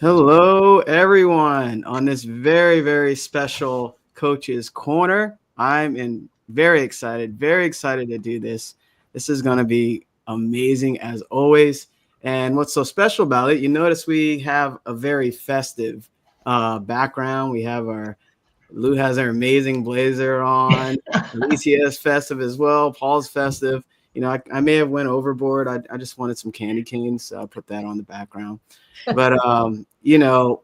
Hello, everyone. On this very, very special Coach's Corner, very excited to do this. This is going to be amazing as always. And what's so special about it, you notice we have a very festive background. Lou has her amazing blazer on. Alicia is festive as well. Paul's festive. I may have went overboard. I just wanted some candy canes, so I put that on the background. But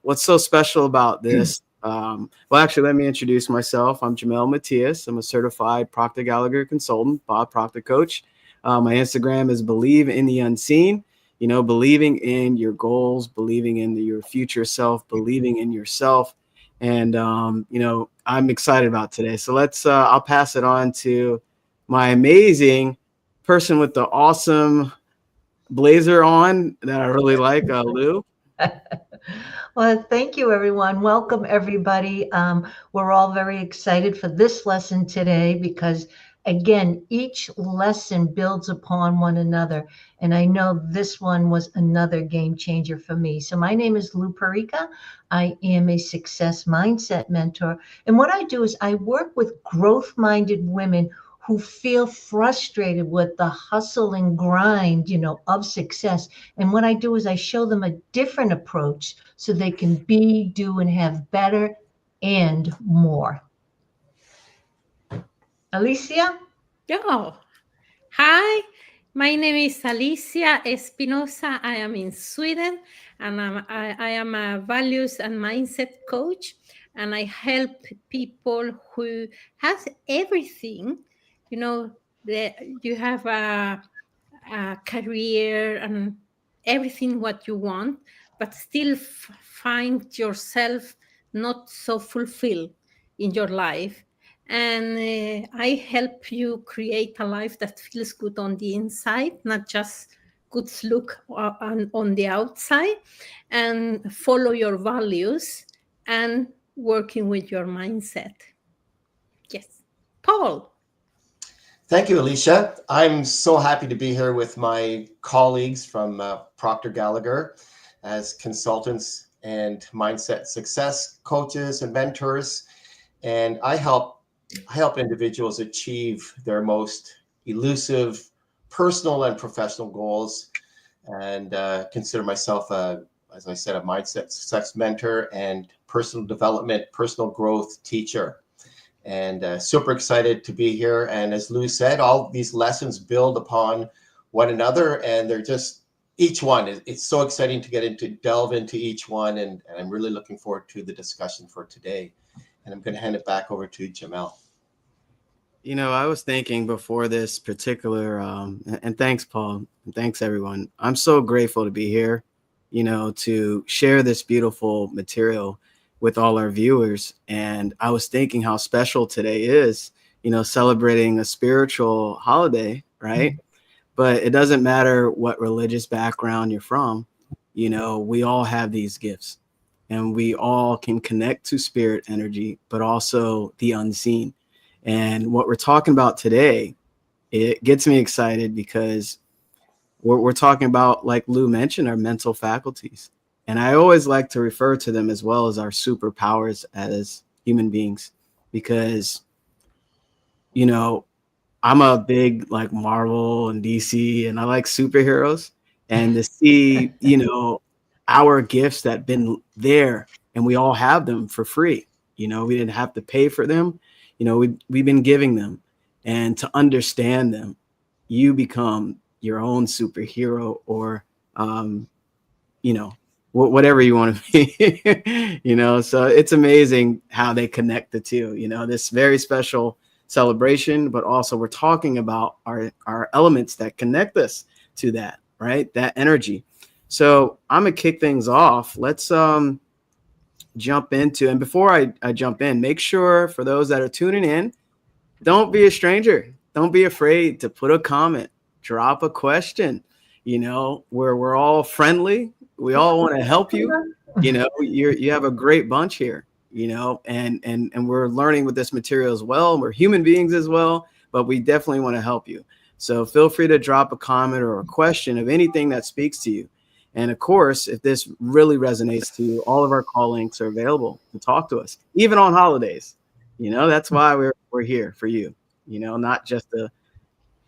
what's so special about this? Well, actually, let me introduce myself. I'm Jamel Matias. I'm a certified Proctor Gallagher consultant, Bob Proctor coach. My Instagram is Believe in the Unseen. Believing in your goals, believing in your future self, believing in yourself. And I'm excited about today. So I'll pass it on to my amazing person with the awesome blazer on that I really like, Lou. Well, thank you, everyone. Welcome, everybody. We're all very excited for this lesson today because, again, each lesson builds upon one another. And I know this one was another game changer for me. So, my name is Lou Perica. I am a success mindset mentor. And what I do is I work with growth minded women who feel frustrated with the hustle and grind, of success. And what I do is I show them a different approach so they can be, do, and have better and more. Alicia? Oh, hi. My name is Alicia Espinosa. I am in Sweden, and I am a values and mindset coach, and I help people who has everything. You know, you have a career and everything what you want, but still find yourself not so fulfilled in your life. And I help you create a life that feels good on the inside, not just good look on the outside, and follow your values and working with your mindset. Yes. Paul. Thank you, Alicia. I'm so happy to be here with my colleagues from Proctor Gallagher as consultants and mindset success coaches and mentors. And I help individuals achieve their most elusive personal and professional goals, and consider myself as I said, a mindset success mentor and personal development, personal growth teacher. And super excited to be here. And as Lou said, all these lessons build upon one another, and they're just each one. It's so exciting to delve into each one, and I'm really looking forward to the discussion for today. And I'm going to hand it back over to Jamel. I was thinking before this particular, and thanks, Paul, and thanks, everyone. I'm so grateful to be here, to share this beautiful material with all our viewers. And I was thinking how special today is, celebrating a spiritual holiday, right? But it doesn't matter what religious background you're from, we all have these gifts and we all can connect to spirit energy, but also the unseen. And what we're talking about today, it gets me excited because we're talking about, like Lou mentioned, our mental faculties. And I always like to refer to them as well as our superpowers as human beings, because, I'm a big like Marvel and DC, and I like superheroes. And to see, our gifts that been there and we all have them for free. We didn't have to pay for them. We've been giving them, and to understand them, you become your own superhero, or, whatever you want to be, so it's amazing how they connect the two, this very special celebration, but also we're talking about our elements that connect us to that, right? That energy. So I'm going to kick things off. Let's, jump into, and before I jump in, make sure for those that are tuning in, don't be a stranger. Don't be afraid to put a comment, drop a question. We're all friendly. We all want to help you. You have a great bunch here, and we're learning with this material as well. We're human beings as well, but we definitely want to help you. So feel free to drop a comment or a question of anything that speaks to you. And of course, if this really resonates to you, all of our call links are available to talk to us, even on holidays. That's why we're here for you, not just to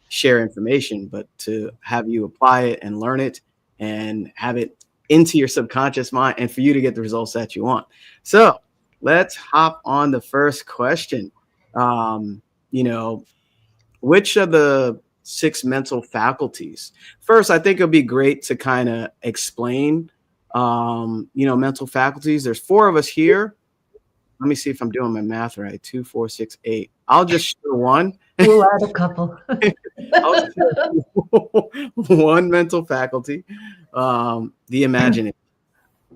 share information, but to have you apply it and learn it and have it into your subconscious mind and for you to get the results that you want. So let's hop on the first question. You know, which of the 6 mental faculties? First, I think it'll be great to kind of explain, mental faculties. There's 4 of us here. Let me see if I'm doing my math right. 2, 4, 6, 8. I'll just share one. We'll add a couple. I'll share one mental faculty. The imagination.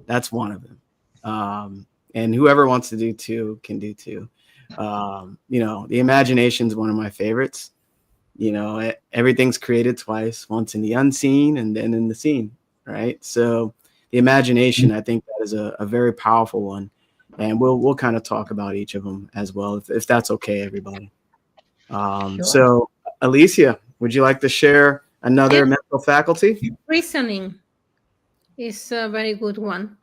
That's one of them. And whoever wants to do 2 can do 2. The imagination is one of my favorites. Everything's created twice, once in the unseen and then in the seen, right? So the imagination, I think that is a very powerful one. And we'll kind of talk about each of them as well, if that's okay, everybody. Sure. So Alicia, would you like to share another mental faculty? Reasoning is a very good one.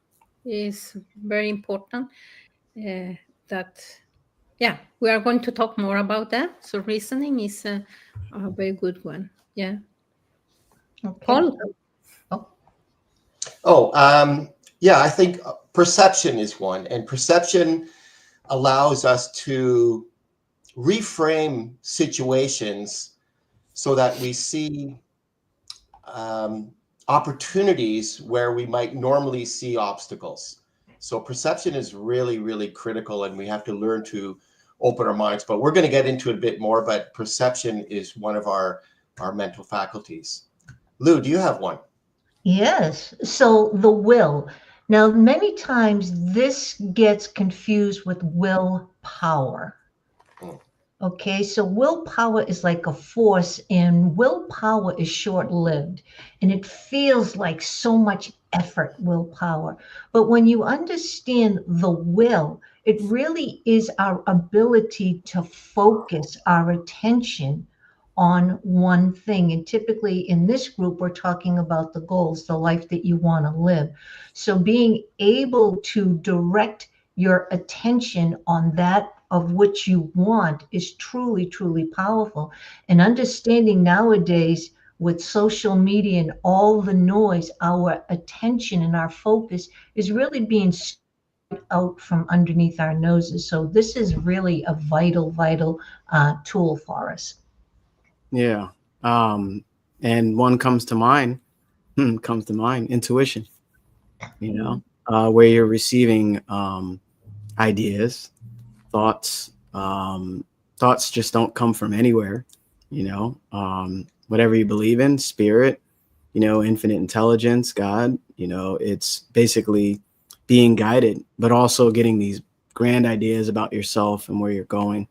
It's very important. We are going to talk more about that. So reasoning is a very good one. Yeah. Okay. Paul? I think perception is one, and perception allows us to reframe situations so that we see opportunities where we might normally see obstacles. So perception is really, really critical, and we have to learn to open our minds. But we're going to get into it a bit more, but perception is one of our mental faculties. Lou, do you have one? Yes. So the will. Now, many times this gets confused with willpower. Okay, so willpower is like a force, and willpower is short-lived, and it feels like so much effort, willpower. But when you understand the will, it really is our ability to focus our attention on one thing. And typically in this group, we're talking about the goals, the life that you want to live. So being able to direct your attention on that of which you want is truly, truly powerful. And understanding nowadays with social media and all the noise, our attention and our focus is really being out from underneath our noses. So this is really a vital, vital tool for us. Yeah. And one comes to mind, intuition, where you're receiving ideas, thoughts. Thoughts just don't come from anywhere, whatever you believe in, spirit, infinite intelligence, God, it's basically being guided, but also getting these grand ideas about yourself and where you're going.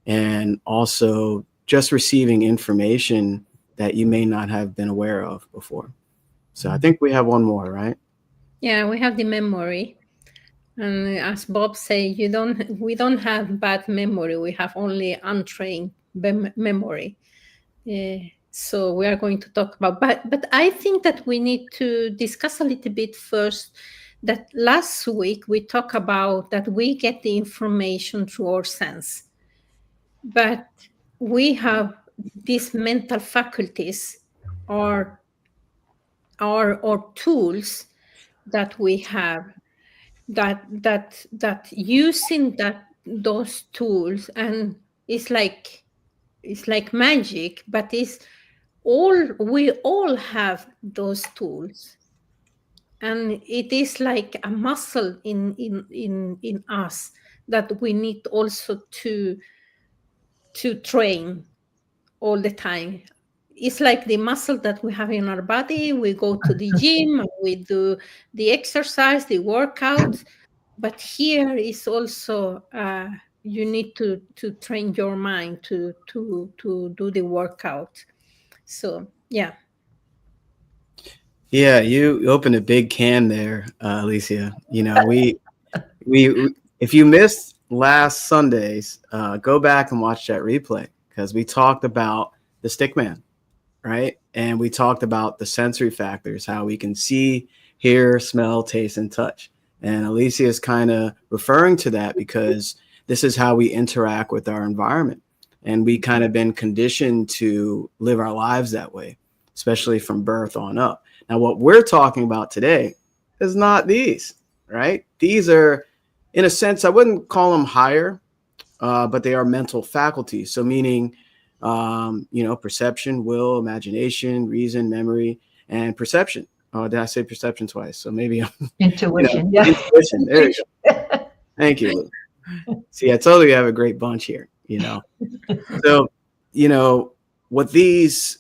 And also just receiving information that you may not have been aware of before. So I think we have one more, right? Yeah, we have the memory. And as Bob said, we don't have bad memory. We have only untrained memory. So we are going to talk about, but I think that we need to discuss a little bit first that last week we talked about that we get the information through our sense. But we have these mental faculties or tools that we have that using those tools, and it's like magic, but we all have those tools, and it is like a muscle in us that we need also to train all the time. It's like the muscle that we have in our body. We go to the gym, we do the exercise, the workout, but here is also you need to train your mind to do the workout. So yeah. Yeah, you opened a big can there, Alicia. We if you missed last Sunday's, go back and watch that replay, because we talked about the stick man, right? and we talked about the sensory factors, how we can see, hear, smell, taste, and touch. And Alicia is kind of referring to that because this is how we interact with our environment. And we kind of been conditioned to live our lives that way, especially from birth on up. Now, what we're talking about today is not these, right? These are, in a sense, I wouldn't call them higher, but they are mental faculties. So meaning, perception, will, imagination, reason, memory, and perception. Oh, did I say perception twice? So maybe Intuition. Yeah. intuition. There you go. Thank you, Lou. See, I told you we have a great bunch here, So, what these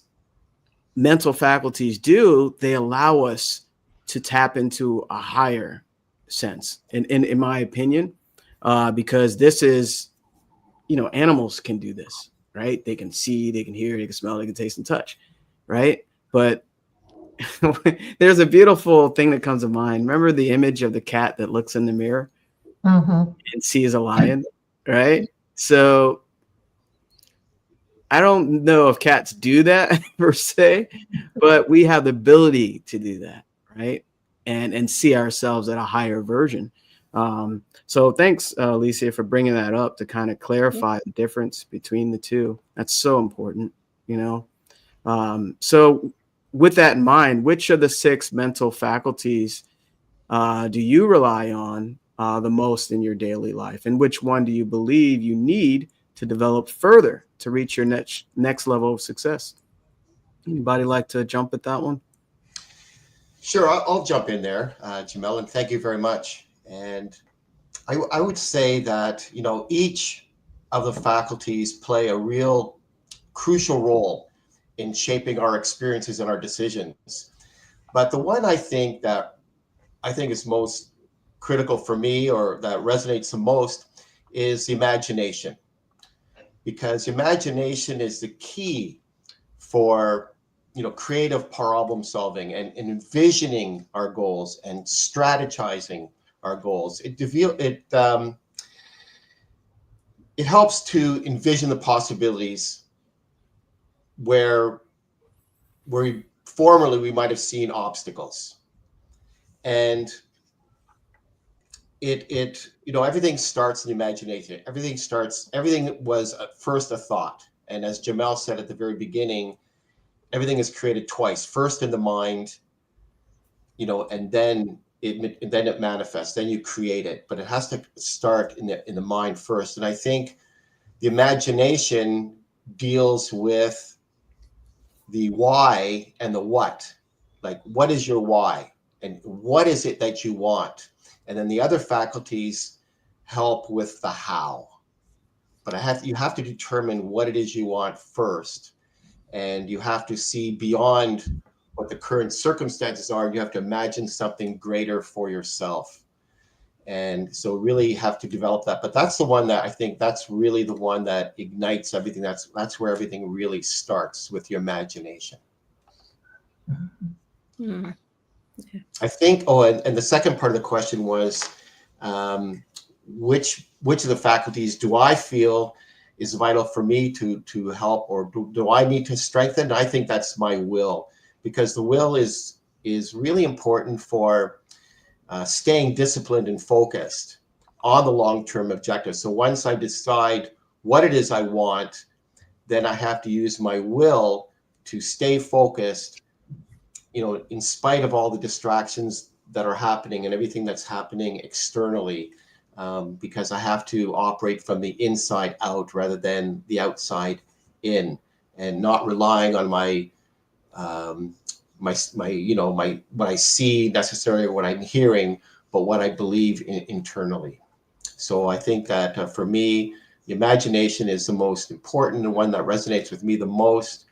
mental faculties do, they allow us to tap into a higher sense, in my opinion, because this is, animals can do this, right? They can see, they can hear, they can smell, they can taste and touch, right? But there's a beautiful thing that comes to mind. Remember the image of the cat that looks in the mirror and sees a lion, right? So I don't know if cats do that per se, but we have the ability to do that, right? And see ourselves at a higher version. So thanks, Alicia, for bringing that up to kind of clarify the difference between the two. That's so important, So with that in mind, which of the 6 mental faculties do you rely on the most in your daily life? And which one do you believe you need to develop further to reach your next level of success? Anybody like to jump at that one? Sure, I'll jump in there, Jamel, and thank you very much. And I would say that, each of the faculties play a real crucial role in shaping our experiences and our decisions. But the one I think is most critical for me, or that resonates the most, is the imagination. Because imagination is the key for creative problem solving and envisioning our goals and strategizing our goals. It helps to envision the possibilities where formerly we might have seen obstacles. And everything starts in imagination. Everything was at first a thought. And as Jamel said at the very beginning, everything is created twice, first in the mind, and then it manifests, then you create it, but it has to start in the mind first. And I think the imagination deals with the why and the what. Like, what is your why? And what is it that you want? And then the other faculties help with the how. But you have to determine what it is you want first. And you have to see beyond what the current circumstances are. You have to imagine something greater for yourself. And so really have to develop that. But that's the one that I think that's really the one that ignites everything. That's where everything really starts, with your imagination. Mm. I think, and the second part of the question was, which of the faculties do I feel is vital for me to help, or do I need to strengthen? I think that's my will, because the will is really important for staying disciplined and focused on the long-term objective. So once I decide what it is I want, then I have to use my will to stay focused, in spite of all the distractions that are happening and everything that's happening externally, because I have to operate from the inside out rather than the outside in, and not relying on my what I see necessarily, or what I'm hearing, but what I believe internally. So I think that for me, the imagination is the most important, the one that resonates with me the most.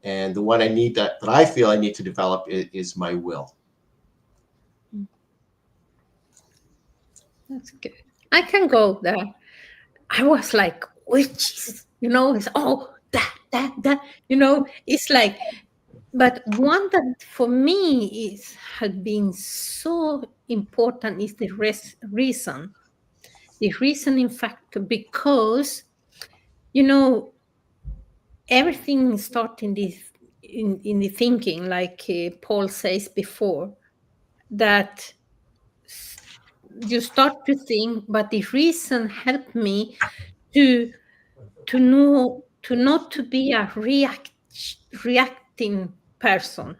And the one I need that I feel I need to develop is my will. That's good. I can go there. I was like, witches, it's that, it's like, but one that for me had been so important is the reason. The reason, in fact, because, everything starting this in the thinking, like Paul says before, that you start to think, but the reason helped me to know, to not to be a reacting person.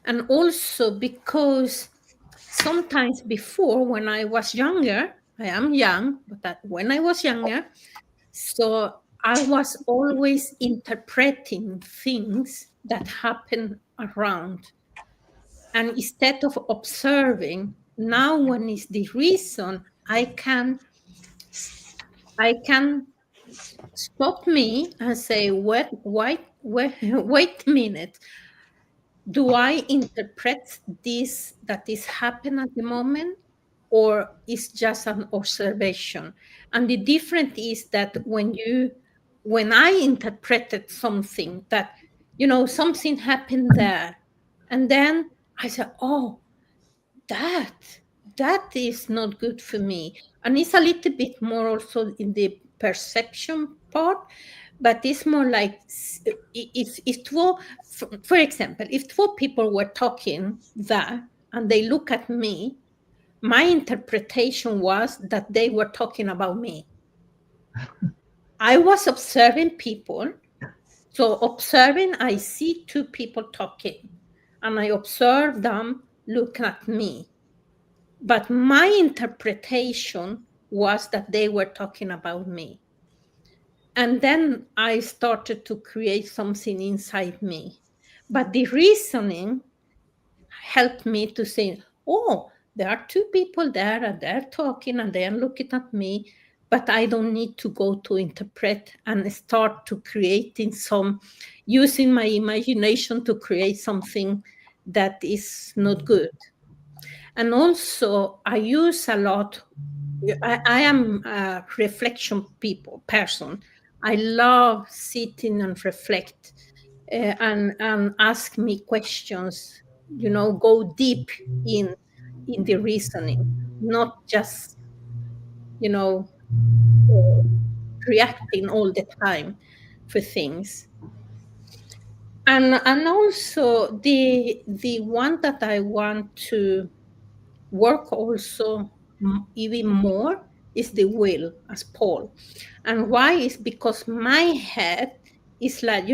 And also because sometimes before, when I was younger, I am young, but when I was younger, so I was always interpreting things that happen around. And instead of observing, now when is the reason, I can stop me and say, wait a minute. Do I interpret this that is happening at the moment, or is just an observation? And the difference is that when I interpreted something that, something happened there, and then I said, oh, that that is not good for me. And it's a little bit more also in the perception part, but it's more like if for example, if two people were talking there and they look at me, my interpretation was that they were talking about me. I was observing people. So observing, I see two people talking and I observe them look at me. But my interpretation was that they were talking about me. And then I started to create something inside me. But the reasoning helped me to say, oh, there are two people there and they're talking and they're looking at me, but I don't need to go to interpret and start to creating using my imagination to create something that is not good. And also I use a lot, I am a reflection person. I love sitting and reflect, and ask me questions, go deep in the reasoning, not just, you know, uh, reacting all the time for things. And also the one that I want to work also even more is the will, as Paul. And why is because my head is like, I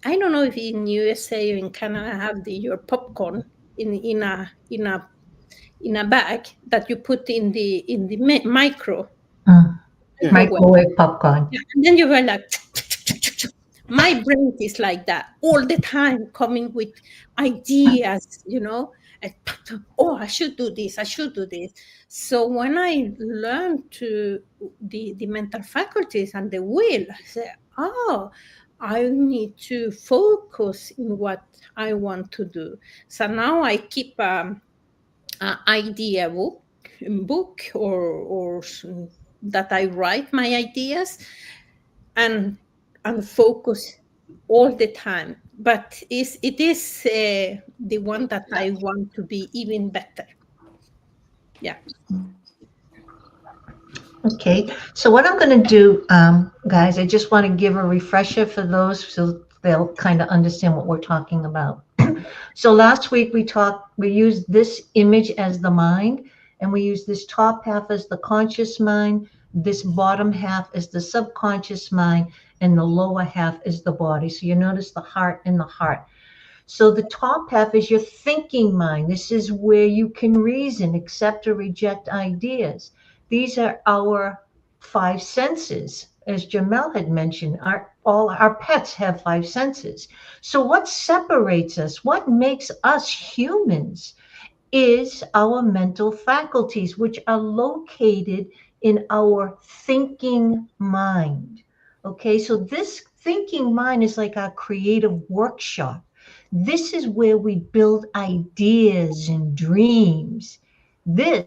don't know if in USA or in Canada have your popcorn in a bag that you put in the micro Mm. Yeah. microwave. Microwave popcorn. Yeah, and then you were like, my brain is like that all the time, coming with ideas, and, oh, I should do this, I should do this. So when I learned to the mental faculties and the will, I said, oh, I need to focus in what I want to do. So now I keep a idea book or that I write my ideas and focus all the time. But it is the one that I want to be even better. Yeah. Okay, so what I'm going to do, guys, I just want to give a refresher for those so they'll kind of understand what we're talking about. So last week we used this image as the mind, and we used this top half as the conscious mind, this bottom half is the subconscious mind, and the lower half is the body. So you notice the heart and the heart. So the top half is your thinking mind. This is where you can reason, accept or reject ideas. These are our five senses. As Jamel had mentioned, all our pets have five senses. So what separates us, what makes us humans, is our mental faculties, which are located in our thinking mind. Okay, so this thinking mind is like our creative workshop. This is where we build ideas and dreams. This is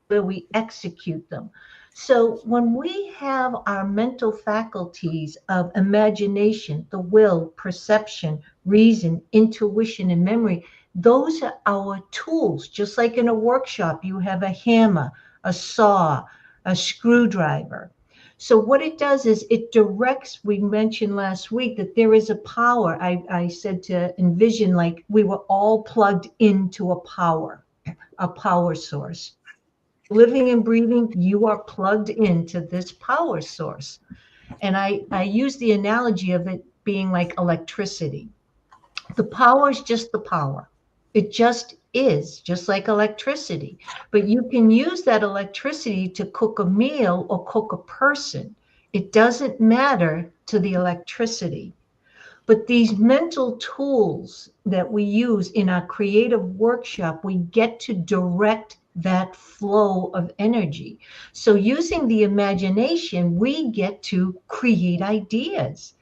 where we execute them. So when we have our mental faculties of imagination, the will, perception, reason, intuition, and memory, those are our tools. Just like in a workshop, you have a hammer, a saw, a screwdriver. So what it does is it directs, we mentioned last week that there is a power. I said to envision like we were all plugged into a power source. Living and breathing, you are plugged into this power source. And I use the analogy of it being like electricity. The power is just the power. It just is, just like electricity. But you can use that electricity to cook a meal or cook a person. It doesn't matter to the electricity. But these mental tools that we use in our creative workshop, we get to direct that flow of energy. So using the imagination, we get to create ideas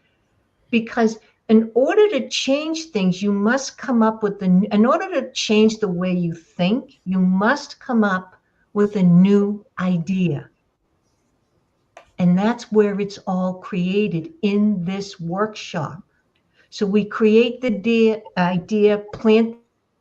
because in order to change things, you must come up with in order to change the way you think, you must come up with a new idea. And that's where it's all created in this workshop. So we create the idea, plant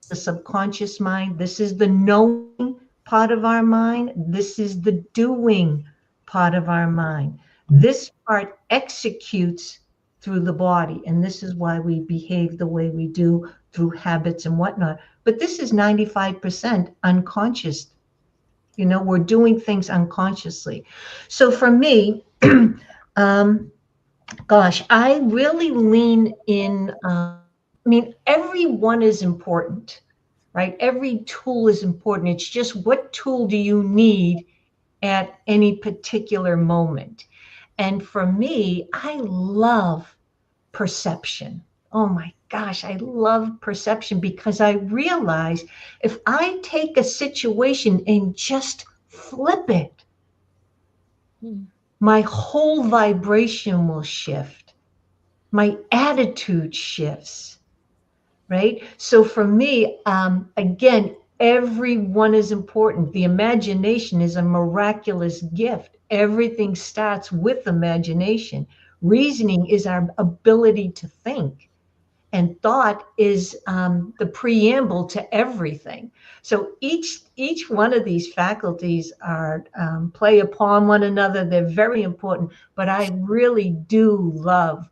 the subconscious mind. This is the knowing part of our mind. This is the doing part of our mind. This part executes through the body. And this is why we behave the way we do through habits and whatnot. But this is 95% unconscious. You know, we're doing things unconsciously. So for me, gosh, I really lean in. I mean, everyone is important, right? Every tool is important. It's just what tool do you need at any particular moment? And for me, I love perception. Oh my gosh, I love perception because I realize if I take a situation and just flip it, my whole vibration will shift. My attitude shifts, right? So for me, again, everyone is important. The imagination is a miraculous gift. Everything starts with imagination. Reasoning is our ability to think. And thought is the preamble to everything. So each one of these faculties are play upon one another. They're very important. But I really do love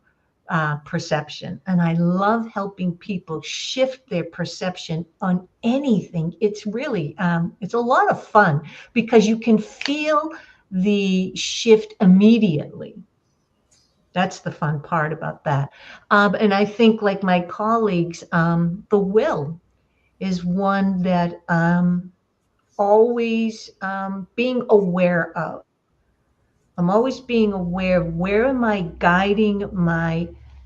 perception, and I love helping people shift their perception on anything. It's really it's a lot of fun because you can feel the shift immediately. That's the fun part about that. And I think, like my colleagues, the will is one that always being aware of. I'm always being aware of where am I guiding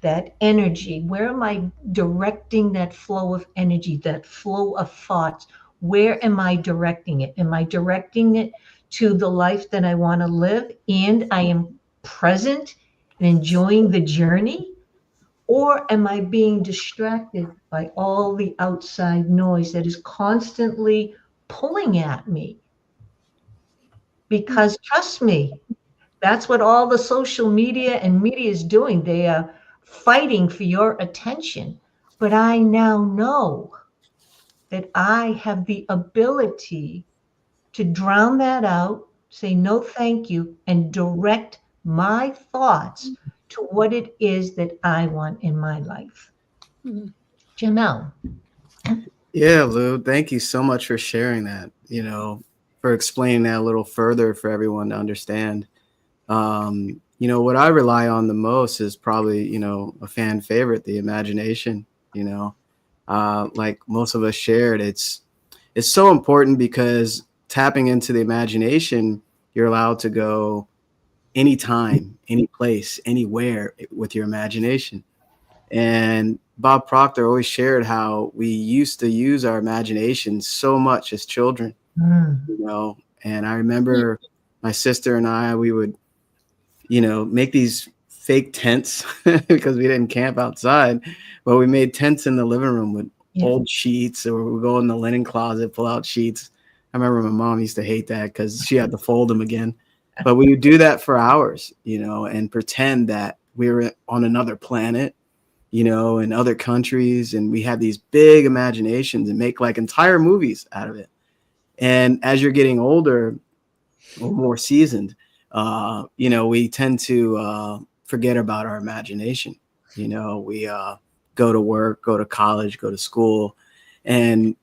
that energy? Where am I directing that flow of energy, that flow of thoughts? Where am I directing it? Am I directing it to the life that I want to live and I am present and enjoying the journey? Or am I being distracted by all the outside noise that is constantly pulling at me? Because trust me, that's what all the social media and media is doing. They are fighting for your attention. But I now know that I have the ability to drown that out, say no thank you, and direct my thoughts to what it is that I want in my life. Jamel. Yeah, Lou, thank you so much for sharing that, for explaining that a little further for everyone to understand. What I rely on the most is probably, a fan favorite, the imagination, like most of us shared. It's so important because tapping into the imagination, you're allowed to go anytime, any place, anywhere with your imagination. And Bob Proctor always shared how we used to use our imagination so much as children, and I remember my sister and I, we would make these fake tents because we didn't camp outside, but we made tents in the living room with old sheets, or we would go in the linen closet, pull out sheets. I remember my mom used to hate that because she had to fold them again, but we would do that for hours, and pretend that we were on another planet, in other countries. And we had these big imaginations and make like entire movies out of it. And as you're getting older or more seasoned, We tend to forget about our imagination. We go to work, go to college, go to school, and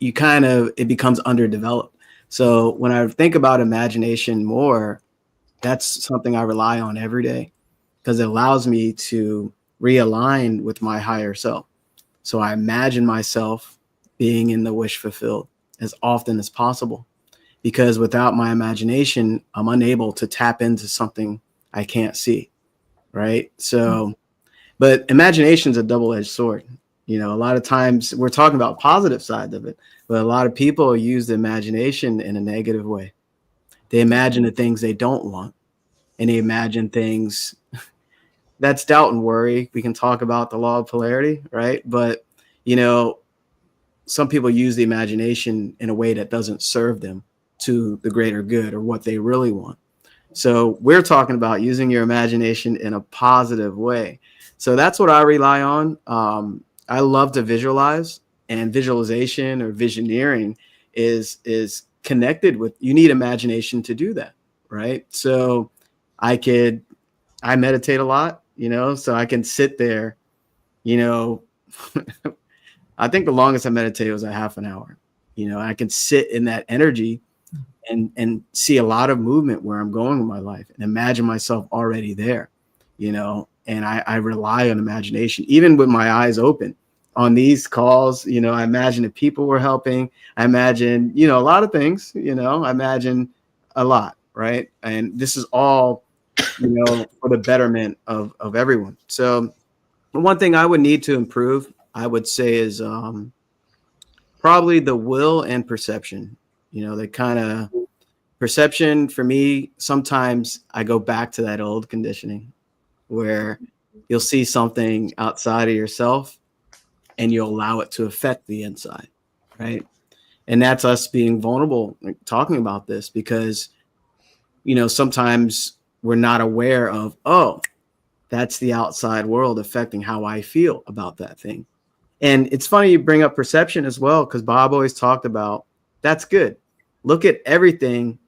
it becomes underdeveloped. So when I think about imagination more, that's something I rely on every day because it allows me to realign with my higher self. So I imagine myself being in the wish fulfilled as often as possible because without my imagination, I'm unable to tap into something I can't see. Right. So, but imagination is a double-edged sword. A lot of times we're talking about positive sides of it, but a lot of people use the imagination in a negative way. They imagine the things they don't want, and they imagine things that's doubt and worry. We can talk about the law of polarity, right? But, you know, some people use the imagination in a way that doesn't serve them to the greater good or what they really want. So we're talking about using your imagination in a positive way. So that's what I rely on. I love to visualize, and visualization or visioneering is connected with, you need imagination to do that, right? So I could I meditate a lot, so I can sit there, you know, I think the longest I meditated was a half an hour. I can sit in that energy and see a lot of movement where I'm going in my life and imagine myself already there, and I rely on imagination, even with my eyes open on these calls. I imagine that people were helping. I imagine, a lot of things, I imagine a lot. Right. And this is all, for the betterment of everyone. So one thing I would need to improve, I would say, is probably the will and perception. They kind of perception for me. Sometimes I go back to that old conditioning where you'll see something outside of yourself and you'll allow it to affect the inside. Right. And that's us being vulnerable, like, talking about this, because, sometimes we're not aware of, oh, that's the outside world affecting how I feel about that thing. And it's funny you bring up perception as well, because Bob always talked about that's good. Look at everything.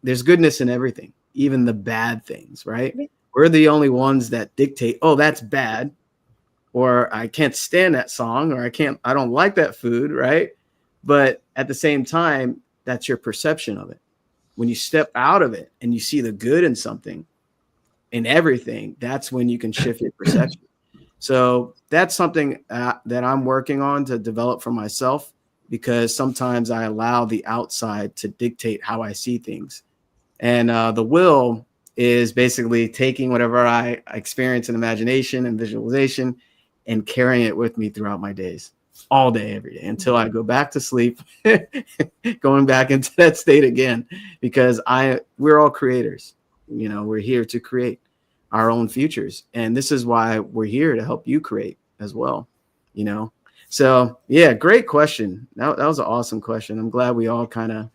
There's goodness in everything, even the bad things, right? We're the only ones that dictate, oh, that's bad, or I can't stand that song, or I don't like that food, right? But at the same time, that's your perception of it. When you step out of it and you see the good in something, in everything, that's when you can shift your perception. So that's something that I'm working on to develop for myself, because sometimes I allow the outside to dictate how I see things. And the will is basically taking whatever I experience in imagination and visualization and carrying it with me throughout my days, all day, every day, until I go back to sleep, going back into that state again, because we're all creators. We're here to create our own futures. And this is why we're here, to help you create as well, So yeah, great question. That was an awesome question. I'm glad we all kind of,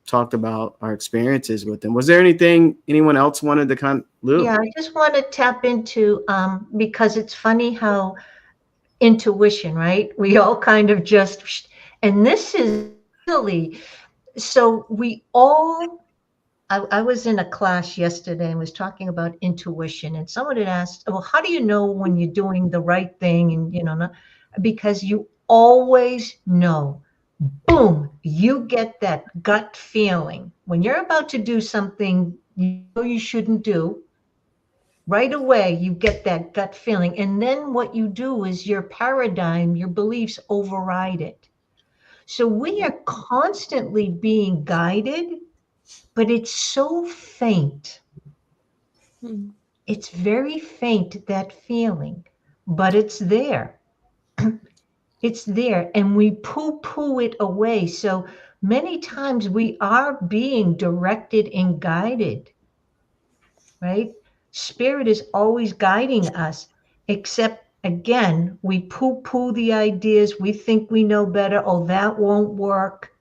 talked about our experiences with them. Was there anyone else wanted to Lou? Yeah, I just want to tap into, because it's funny how intuition, right? We all kind of just, and this is really, so we all, I was in a class yesterday and was talking about intuition, and someone had asked, well, how do you know when you're doing the right thing? And, because you always know, boom, you get that gut feeling when you're about to do something you shouldn't do. Right away, you get that gut feeling. And then what you do is your paradigm, your beliefs override it. So we are constantly being guided, but it's so faint. It's very faint, that feeling, but it's there. It's there, and we poo-poo it away. So many times we are being directed and guided, right? Spirit is always guiding us, except again, we poo-poo the ideas. We think we know better. Oh, that won't work.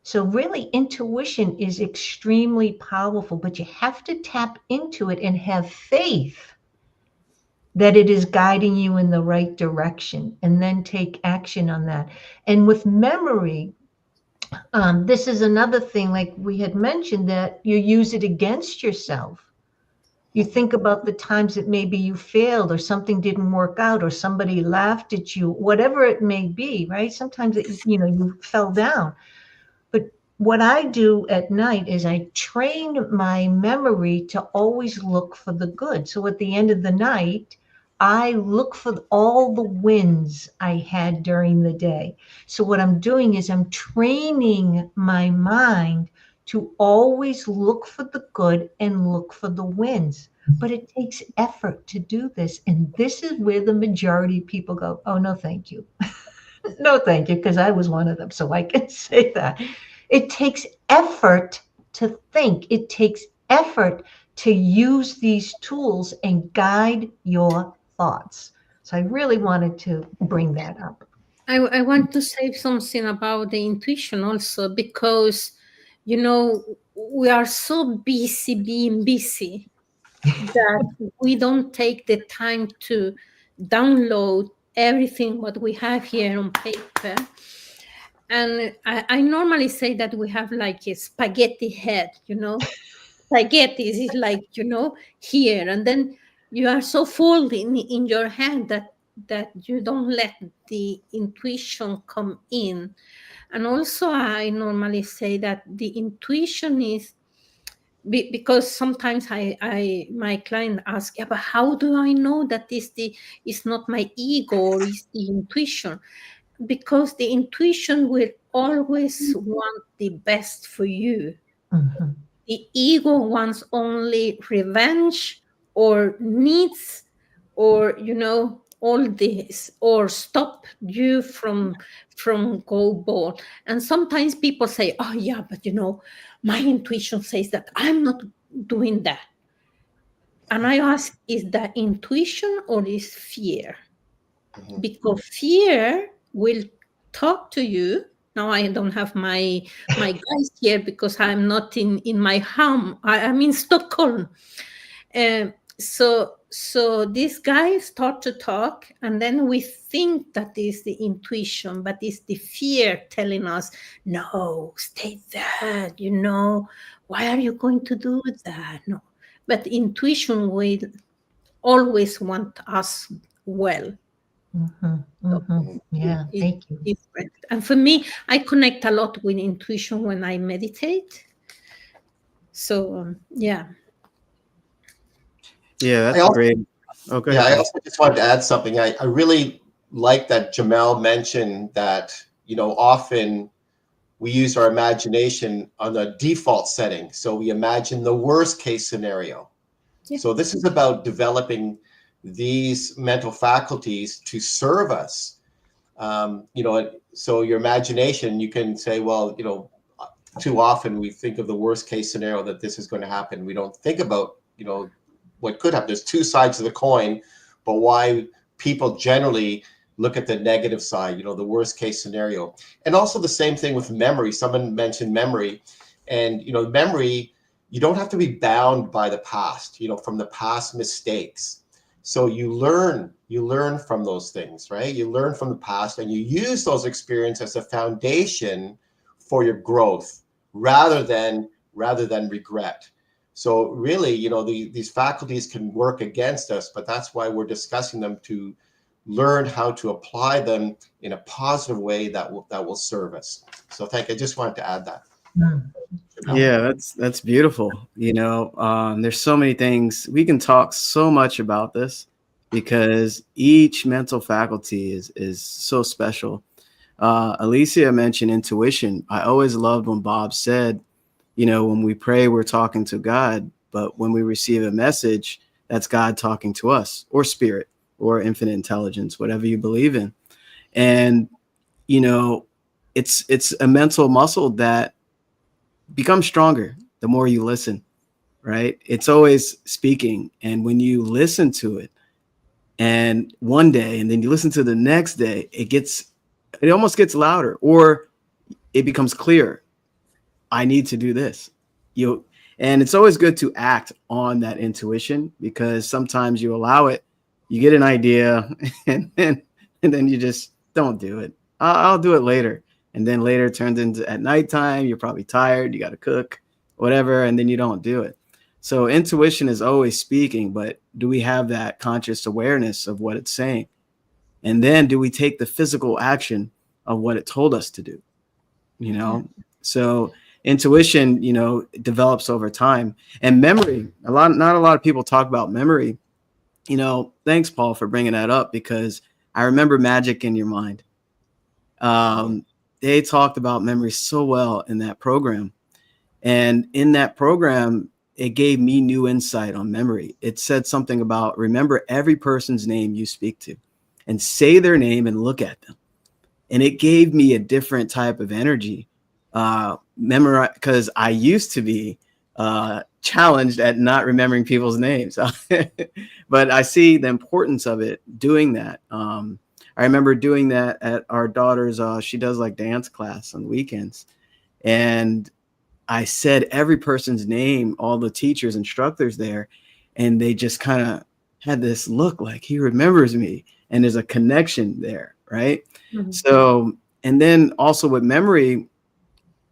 So really, intuition is extremely powerful, but you have to tap into it and have faith that it is guiding you in the right direction, and then take action on that. And with memory, This is another thing, like we had mentioned, that you use it against yourself. You think about the times that maybe you failed or something didn't work out or somebody laughed at you, whatever it may be, right? Sometimes you fell down. But what I do at night is I train my memory to always look for the good. So at the end of the night, I look for all the wins I had during the day. So what I'm doing is I'm training my mind to always look for the good and look for the wins. But it takes effort to do this. And this is where the majority of people go, oh, no, thank you. No, thank you, because I was one of them, so I can say that. It takes effort to think. It takes effort to use these tools and guide your thoughts. So I really wanted to bring that up. I want to say something about the intuition also, because, we are so busy being busy that we don't take the time to download everything what we have here on paper. And I normally say that we have like a spaghetti head, spaghetti is like, here, and then you are so full in your head that you don't let the intuition come in. And also I normally say that the intuition is, because sometimes my client asks, yeah, but how do I know that is not my ego or is the intuition? Because the intuition will always want the best for you. Mhm. The ego wants only revenge or needs, or all this, or stop you from go bold. And sometimes people say, oh yeah, but my intuition says that I'm not doing that. And I ask, is that intuition or is fear? Mhm. Because fear will talk to you. Now I don't have my guys here because I'm not in my home. I'm in Stockholm. So these guys start to talk, and then we think that is the intuition, but it's the fear telling us, no, stay there. Why are you going to do that? No, but intuition will always want us well. Mhm. So Mhm. Mhm. Yeah, it's thank you. different. And for me, I connect a lot with intuition when I meditate. So yeah. Yeah, I that's also, great. Oh, go yeah, ahead, I Bruce. also just wanted to add something. I really like that Jamel mentioned that, often we use our imagination on the default setting. So we imagine the worst case scenario. Yeah. So this is about developing these mental faculties to serve us. So your imagination, you can say, well, too often we think of the worst case scenario that this is going to happen. We don't think about, what could happen. There's two sides of the coin, but why people generally look at the negative side, the worst case scenario. And also the same thing with memory. Someone mentioned memory, and memory, you don't have to be bound by the past, from the past mistakes. So you learn from those things, right? You learn from the past and you use those experiences as a foundation for your growth rather than regret. So really, these faculties can work against us, but that's why we're discussing them, to learn how to apply them in a positive way that will serve us. So thank you. I just wanted to add that. Mm. Oh, Yeah, that's beautiful. There's so many things we can talk so much about this because each mental faculty is so special. Alicia mentioned intuition. I always loved when Bob said, when we pray, we're talking to God, but when we receive a message, that's God talking to us, or spirit, or infinite intelligence, whatever you believe in. And you know, it's a mental muscle that becomes stronger the more you listen, right? It's always speaking. And when you listen to it, and one day, and then you listen to the next day, it almost gets louder, or it becomes clear. I need to do this. You and it's always good to act on that intuition, because sometimes you allow it, you get an idea, and then you just don't do it. I'll do it later. And then later it turns into at nighttime, you're probably tired, you got to cook, whatever, and then you don't do it. So intuition is always speaking, but do we have that conscious awareness of what it's saying? And then do we take the physical action of what it told us to do? You Yeah. know, so intuition, develops over time. And memory, not a lot of people talk about memory. Thanks, Paul, for bringing that up, because I remember Magic in Your Mind. They talked about memory so well in that program. And in that program, it gave me new insight on memory. It said something about remember every person's name you speak to and say their name and look at them. And it gave me a different type of energy. Memorize, because I used to be challenged at not remembering people's names. But I see the importance of it, doing that. I remember doing that at our daughter's, she does like dance class on weekends. And I said every person's name, all the teachers, instructors there, and they just kind of had this look like he remembers me, and there's a connection there, right? Mhm. So, and then also with memory,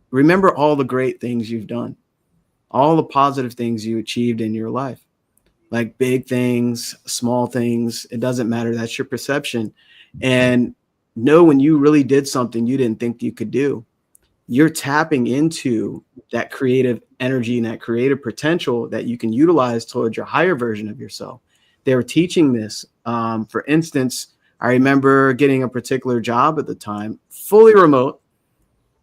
remember all the great things you've done, all the positive things you achieved in your life, like big things, small things, it doesn't matter. That's your perception. And know when you really did something you didn't think you could do, you're tapping into that creative energy and that creative potential that you can utilize towards your higher version of yourself. They were teaching this. For instance, I remember getting a particular job at the time, fully remote,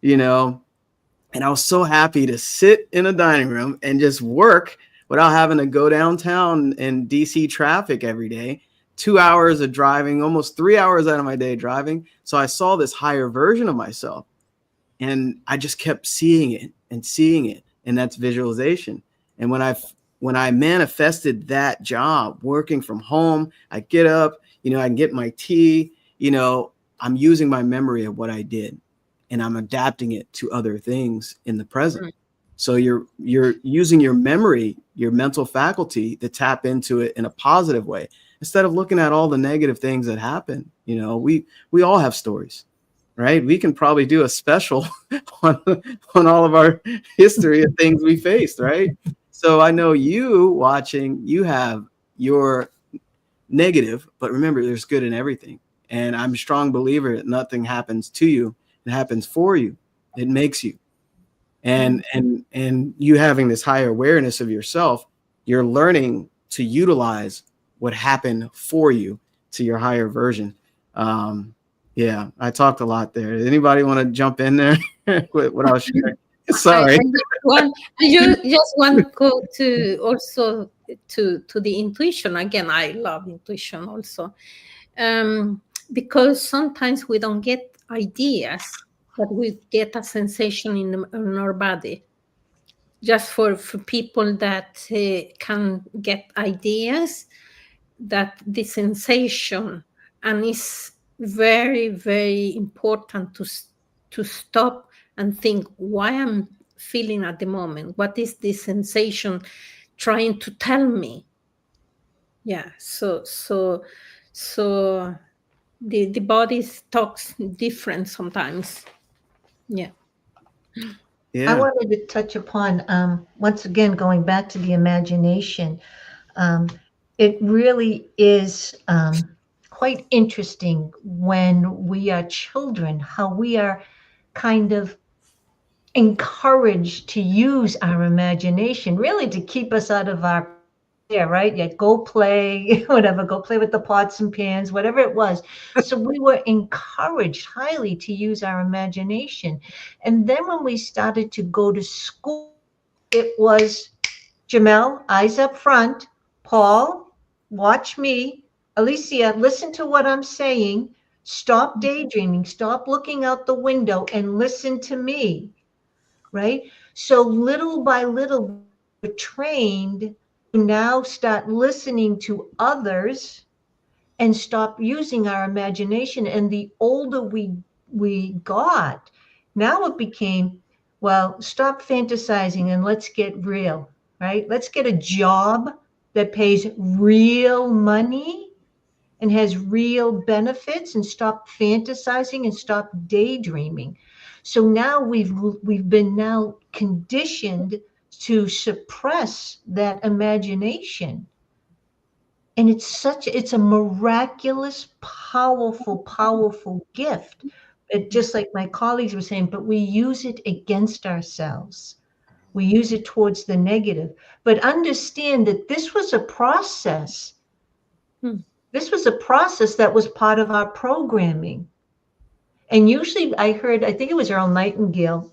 and I was so happy to sit in a dining room and just work without having to go downtown in DC traffic every day. 2 hours of driving, almost 3 hours out of my day driving. So I saw this higher version of myself. And I just kept seeing it and seeing it. And that's visualization. And when I manifested that job working from home, I get up, I can get my tea, I'm using my memory of what I did and I'm adapting it to other things in the present. Right. So you're using your memory, your mental faculty to tap into it in a positive way instead of looking at all the negative things that happen. We all have stories, right? We can probably do a special on all of our history of things we faced, right? So I know you watching, you have your negative, but remember there's good in everything. And I'm a strong believer that nothing happens to you, it happens for you. It makes you. And you having this higher awareness of yourself, you're learning to utilize what happened for you to your higher version. Yeah, I talked a lot there. Anybody want to jump in there with what I was sharing? Sorry. Just want go to also to the intuition again. I love intuition also, because sometimes we don't get ideas, but we get a sensation in our body. Just for people that can get ideas, that the sensation, and it's very very important to stop and think why I'm feeling at the moment, what is this sensation trying to tell me. Yeah, so the body talks different sometimes. Yeah. I Yeah. wanted to touch upon, once again, going back to the imagination. Um, it really is quite interesting when we are children, how we are kind of encouraged to use our imagination, really to keep us out of our yeah, right. Yeah, go play, whatever, go play with the pots and pans, whatever it was. So we were encouraged highly to use our imagination. And then when we started to go to school, it was Jamel, eyes up front, Paul, watch me, Alicia, listen to what I'm saying. Stop daydreaming, stop looking out the window and listen to me, right? So little by little, we're trained to now start listening to others and stop using our imagination. And the older we got, now it became, well, stop fantasizing and let's get real, right? Let's get a job that pays real money and has real benefits and stop fantasizing and stop daydreaming. So now we've been now conditioned to suppress that imagination. And it's a miraculous, powerful gift. It, just like my colleagues were saying, but we use it against ourselves. We use it towards the negative. But understand that this was a process. Hmm. This was a process that was part of our programming. And usually I think it was Earl Nightingale,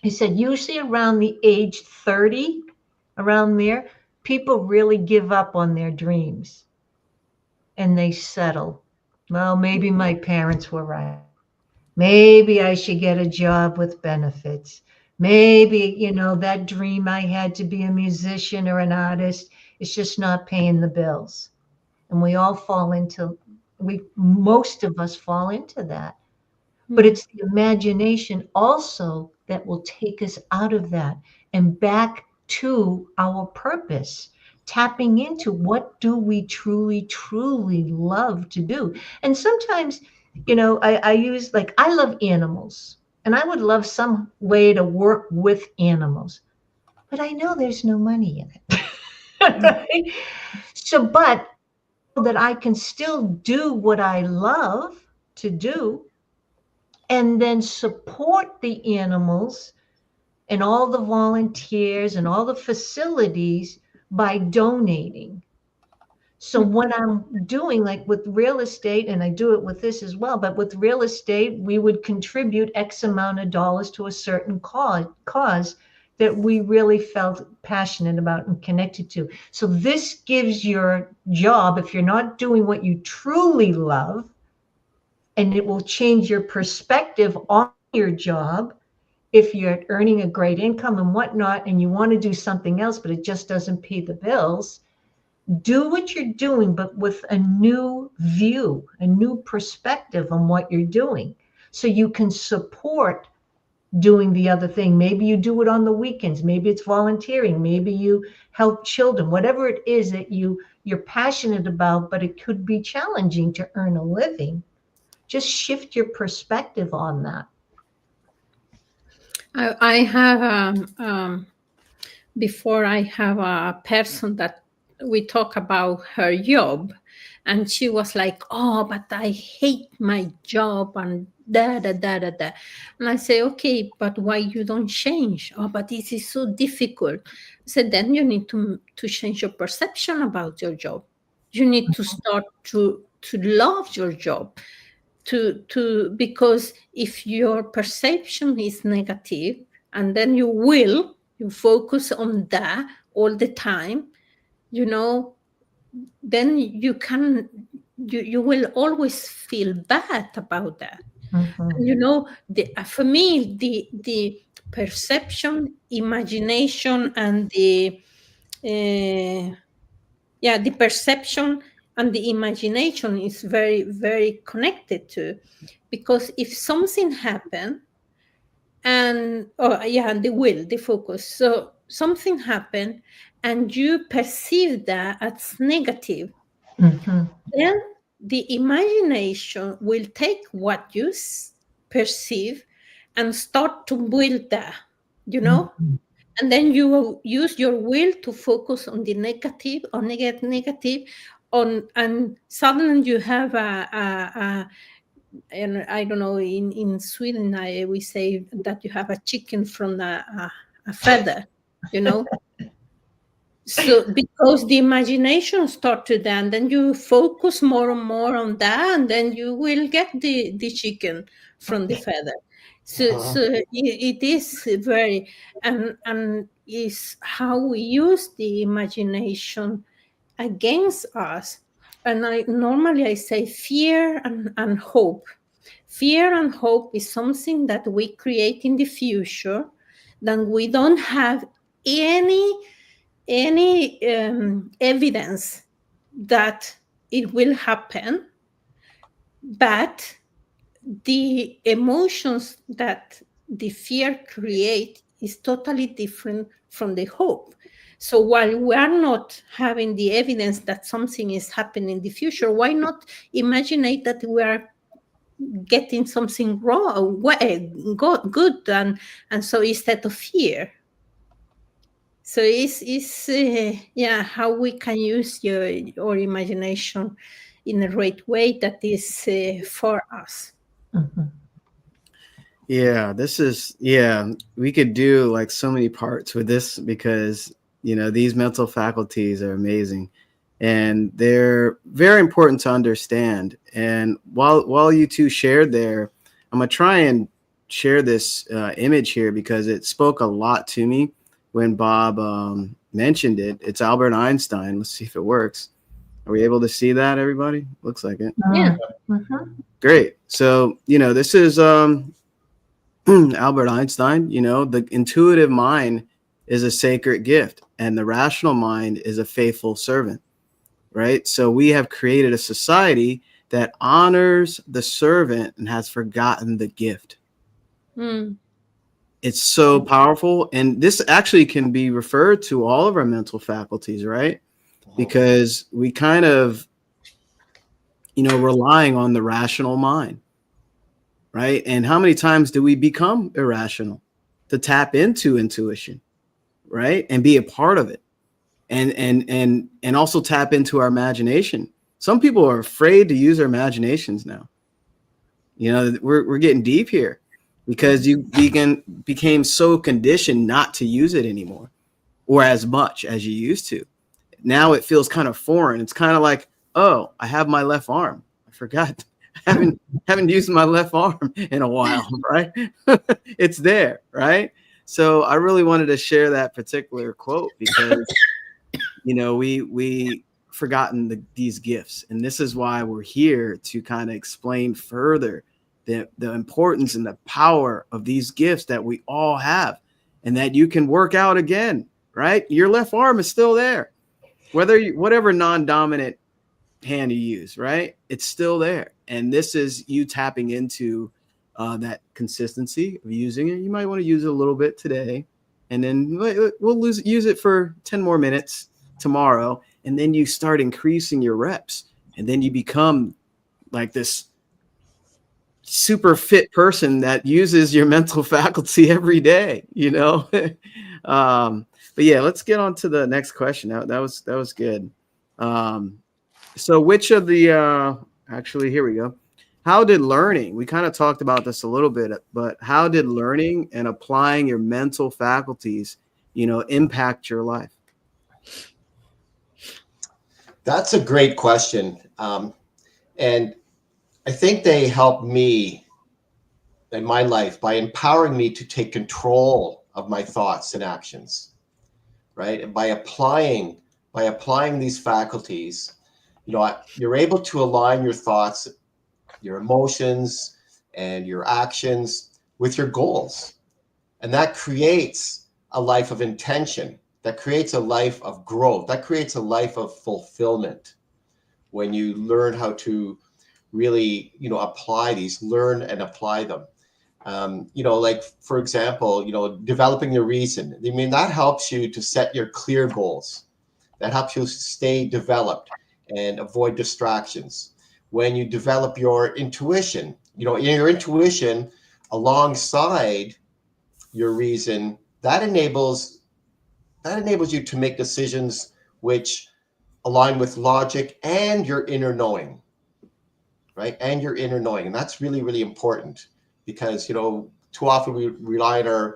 he said, usually around the age 30, around there, people really give up on their dreams and they settle. Well, maybe my parents were right. Maybe I should get a job with benefits. Maybe, that dream I had to be a musician or an artist is just not paying the bills. And we all most of us fall into that. But it's the imagination also that will take us out of that and back to our purpose, tapping into what do we truly, truly love to do. And sometimes, I use, like, I love animals and I would love some way to work with animals, but I know there's no money in it. Right? So, but that I can still do what I love to do and then support the animals and all the volunteers and all the facilities by donating. So what I'm doing, like with real estate, and I do it with this as well, but with real estate, we would contribute X amount of dollars to a certain cause that we really felt passionate about and connected to. So this gives your job, if you're not doing what you truly love, and it will change your perspective on your job. If you're earning a great income and whatnot, and you want to do something else, but it just doesn't pay the bills, do what you're doing, but with a new view, a new perspective on what you're doing. So you can support doing the other thing. Maybe you do it on the weekends. Maybe it's volunteering. Maybe you help children, whatever it is that you're passionate about, but it could be challenging to earn a living. Just shift your perspective on that. I have before I have a person that we talk about her job, and she was like, "Oh, but I hate my job," and da da da da da. And I say, "Okay, but why you don't change?" "Oh, but this is so difficult." I said, "Then you need to change your perception about your job. You need to start to love your job." Because if your perception is negative, and then you focus on that all the time, then you will always feel bad about that. Mm-hmm. For me, the perception, imagination, and the perception and the imagination is very, very connected to, because if something happen, and and the focus, so something happen and you perceive that as negative, Mm-hmm. then the imagination will take what you perceive and start to build that, you know Mm-hmm. and then you will use your will to focus on the negative or negative on, and suddenly you have and I don't know, in Sweden we say that you have a chicken from a feather, you know so because the imagination started, then you focus more and more on that, and then you will get the chicken from the feather. So it is very, and is how we use the imagination against us. And I say fear and hope. Fear and hope is something that we create in the future, that we don't have any evidence that it will happen, but the emotions that the fear create is totally different from the hope. So while we are not having the evidence that something is happening in the future, why not imagine that we are getting something wrong, good, and so instead of fear. So it's yeah, how we can use your imagination in a right way that is for us. Mhm. Yeah, this is, yeah, we could do like so many parts with this because, these mental faculties are amazing and they're very important to understand. And while you two shared there, I'm gonna try and share this image here because it spoke a lot to me when Bob mentioned it. It's Albert Einstein. Let's see if it works. Are we able to see that, everybody? Looks like it. Yeah. Mhm. Great. So, this is Albert Einstein, the intuitive mind is a sacred gift and the rational mind is a faithful servant, right? So we have created a society that honors the servant and has forgotten the gift. Mm. It's so powerful. And this actually can be referred to all of our mental faculties, right? Because we kind of, relying on the rational mind, right? And how many times do we become irrational to tap into intuition, right? And be a part of it. And also tap into our imagination. Some people are afraid to use their imaginations now. We're getting deep here because you became so conditioned not to use it anymore or as much as you used to. Now it feels kind of foreign. It's kind of like, oh, I have my left arm. I forgot. I haven't used my left arm in a while, right? It's there, right? So I really wanted to share that particular quote because we forgotten these gifts, and this is why we're here to kind of explain further the importance and the power of these gifts that we all have, and that you can work out again, right? Your left arm is still there, whatever non-dominant hand you use, right? It's still there, and this is you tapping into that consistency of using it. You might want to use it a little bit today, and then we'll use it for 10 more minutes tomorrow, and then you start increasing your reps, and then you become like this super fit person that uses your mental faculty every day, but yeah, let's get on to the next question. That was good. So which of the actually, here we go. How did learning, we kind of talked about this a little bit, but how did learning and applying your mental faculties, impact your life? That's a great question. And I think they helped me in my life by empowering me to take control of my thoughts and actions, right? And by applying these faculties, you're able to align your thoughts, your emotions, and your actions with your goals. And that creates a life of intention. That creates a life of growth. That creates a life of fulfillment when you learn how to really, learn and apply them. Like for example, developing your reason. I mean, that helps you to set your clear goals. That helps you stay developed and avoid distractions. When you develop your intuition, your intuition alongside your reason, that enables you to make decisions which align with logic and your inner knowing, right? And your inner knowing. And that's really, really important because, too often we rely on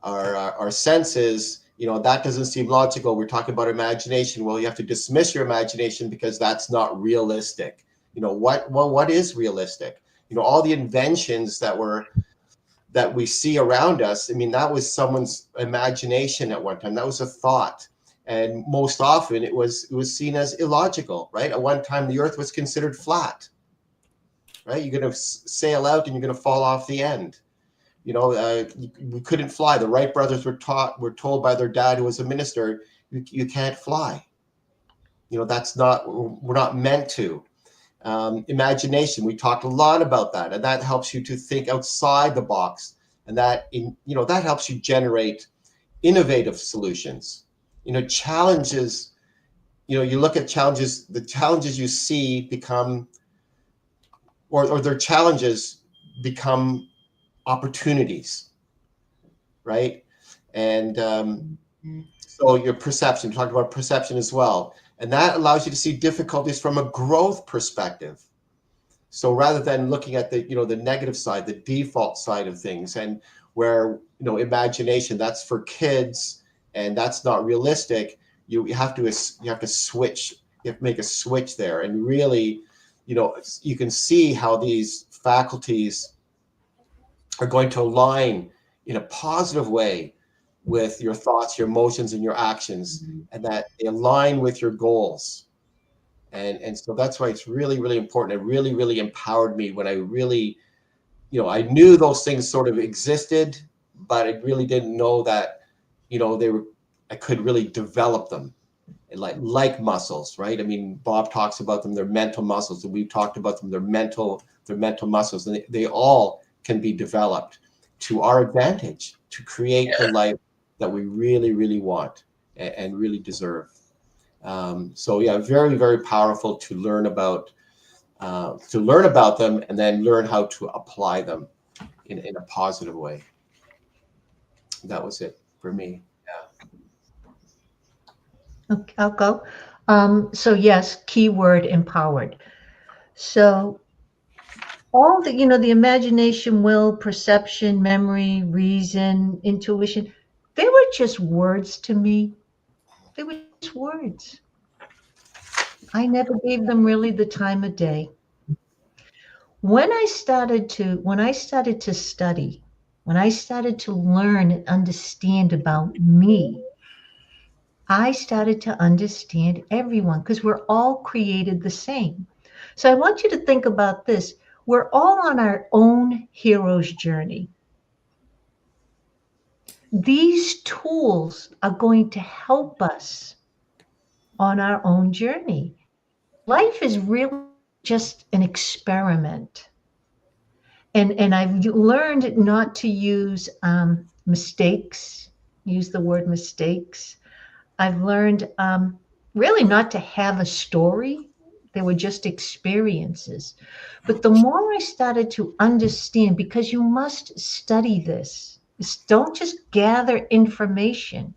our senses. That doesn't seem logical. We're talking about imagination. Well, you have to dismiss your imagination because that's not realistic. What is realistic? All the inventions that we see around us. I mean, that was someone's imagination at one time. That was a thought. And most often it was seen as illogical, right? At one time, the earth was considered flat, right? You're going to sail out and you're going to fall off the end. We couldn't fly. The Wright brothers were told by their dad, who was a minister, you can't fly. We're not meant to. Imagination, we talked a lot about that, and that helps you to think outside the box, and that helps you generate innovative solutions. Challenges, you look at challenges, the challenges you see become or their challenges become opportunities, right? And so your perception, talked about perception as well, and that allows you to see difficulties from a growth perspective. So rather than looking at the, the negative side, the default side of things, and where, imagination, that's for kids and that's not realistic, you have to switch, you have to make a switch there, and really, you can see how these faculties are going to align in a positive way with your thoughts, your emotions, and your actions, and that they align with your goals. And so that's why it's really, really important. It really, really empowered me when I really, I knew those things sort of existed, but I really didn't know that, they were, I could really develop them. And like muscles, right? I mean, Bob talks about them, they're mental muscles, and we've talked about them, they're mental muscles, and they all can be developed to our advantage to create the life that we really, really want and really deserve. So yeah, very, very powerful to learn about them, and then learn how to apply them in a positive way. That was it for me. Okay, I'll go. So yes, keyword empowered. So all the imagination, will, perception, memory, reason, intuition, they were just words to me. They were just words. I never gave them really the time of day. When I started to study, when I started to learn and understand about me, I started to understand everyone because we're all created the same. So I want you to think about this. We're all on our own hero's journey. These tools are going to help us on our own journey. Life is really just an experiment. And I've learned not to use mistakes, use the word mistakes. I've learned really not to have a story. They were just experiences. But the more I started to understand, because you must study this, don't just gather information,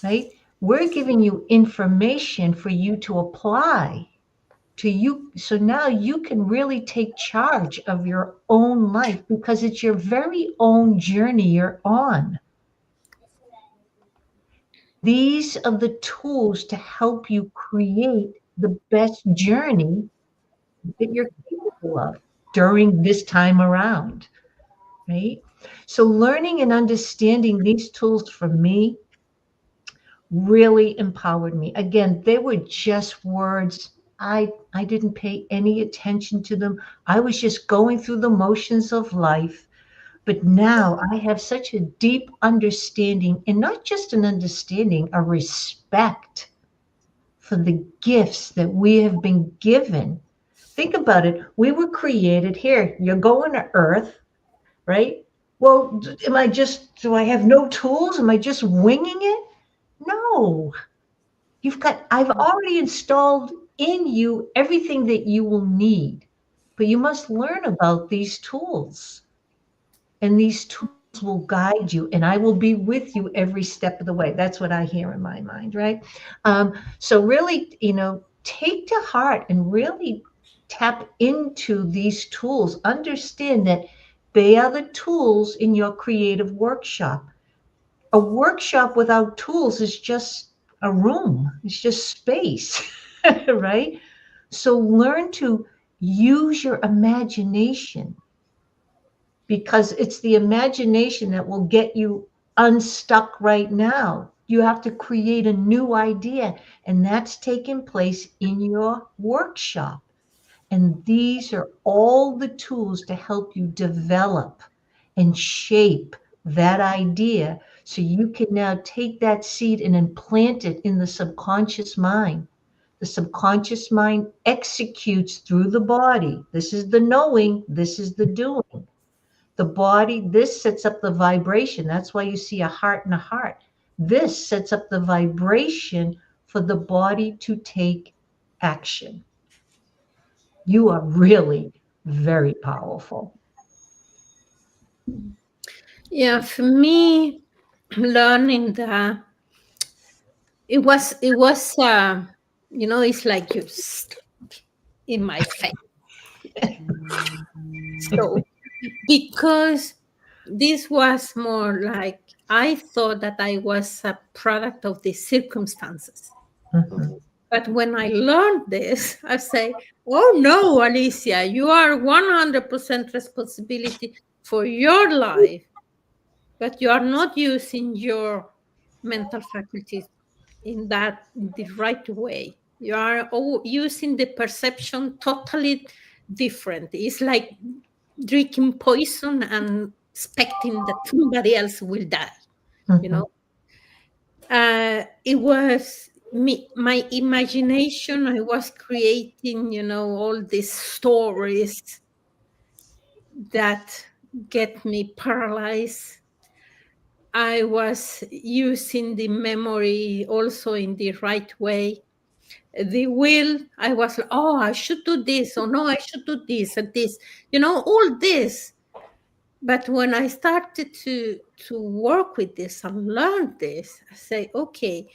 right? We're giving you information for you to apply to you. So now you can really take charge of your own life because it's your very own journey you're on. These are the tools to help you create the best journey that you're capable of during this time around, right? So learning and understanding these tools for me really empowered me. Again, they were just words. I didn't pay any attention to them. I was just going through the motions of life. But now I have such a deep understanding, and not just an understanding, a respect for the gifts that we have been given. Think about it. We were created here. You're going to Earth, right? Well, do I have no tools? Am I just winging it? No. I've already installed in you everything that you will need, but you must learn about these tools. And these tools will guide you, and I will be with you every step of the way. That's what I hear in my mind, right? So really, take to heart and really tap into these tools. Understand that they are the tools in your creative workshop. A workshop without tools is just a room, it's just space, right? So learn to use your imagination because it's the imagination that will get you unstuck right now. You have to create a new idea, and that's taking place in your workshop. And these are all the tools to help you develop and shape that idea so you can now take that seed and implant it in the subconscious mind. The subconscious mind executes through the body. This is the knowing, this is the doing. The body, this sets up the vibration. That's why you see a heart and a heart. This sets up the vibration for the body to take action. You are really, very powerful. Yeah, for me, learning that it was it's like you in my face. So because this was more like I thought that I was a product of the circumstances. Mhm. But when I learned this, I say, oh no, Alicia, you are 100% responsibility for your life, but you are not using your mental faculties in the right way. You are using the perception totally different. It's like drinking poison and expecting that somebody else will die. You Mhm. know, it was me, my imagination. I was creating, all these stories that get me paralyzed. I was using the memory also in the right way. The will, I was like, oh, I should do this, or no, I should do this and this, all this. But when I started to work with this and learn this, I say, okay,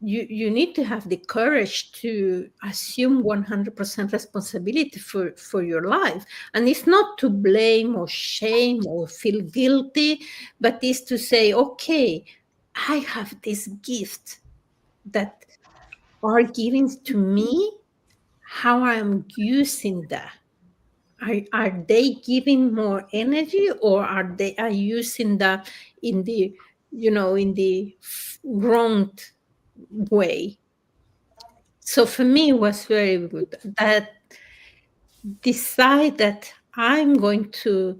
you need to have the courage to assume 100% responsibility for your life. And it's not to blame or shame or feel guilty, but it's to say, okay, I have this gift that are given to me. How I'm using that? Are they giving more energy, or are using that in the in the wrong way? So for me, it was very good that decide that I'm going to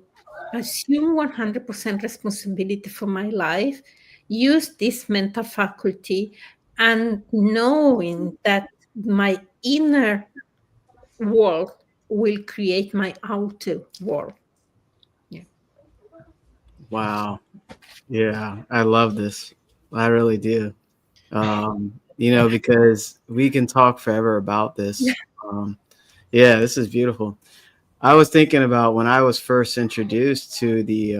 assume 100% responsibility for my life, use this mental faculty, and knowing that my inner world will create my outer world. Yeah. Wow. Yeah, I love this. I really do. Because we can talk forever about Yeah. this. Um, yeah, this is beautiful. I was thinking about when I was first introduced to the,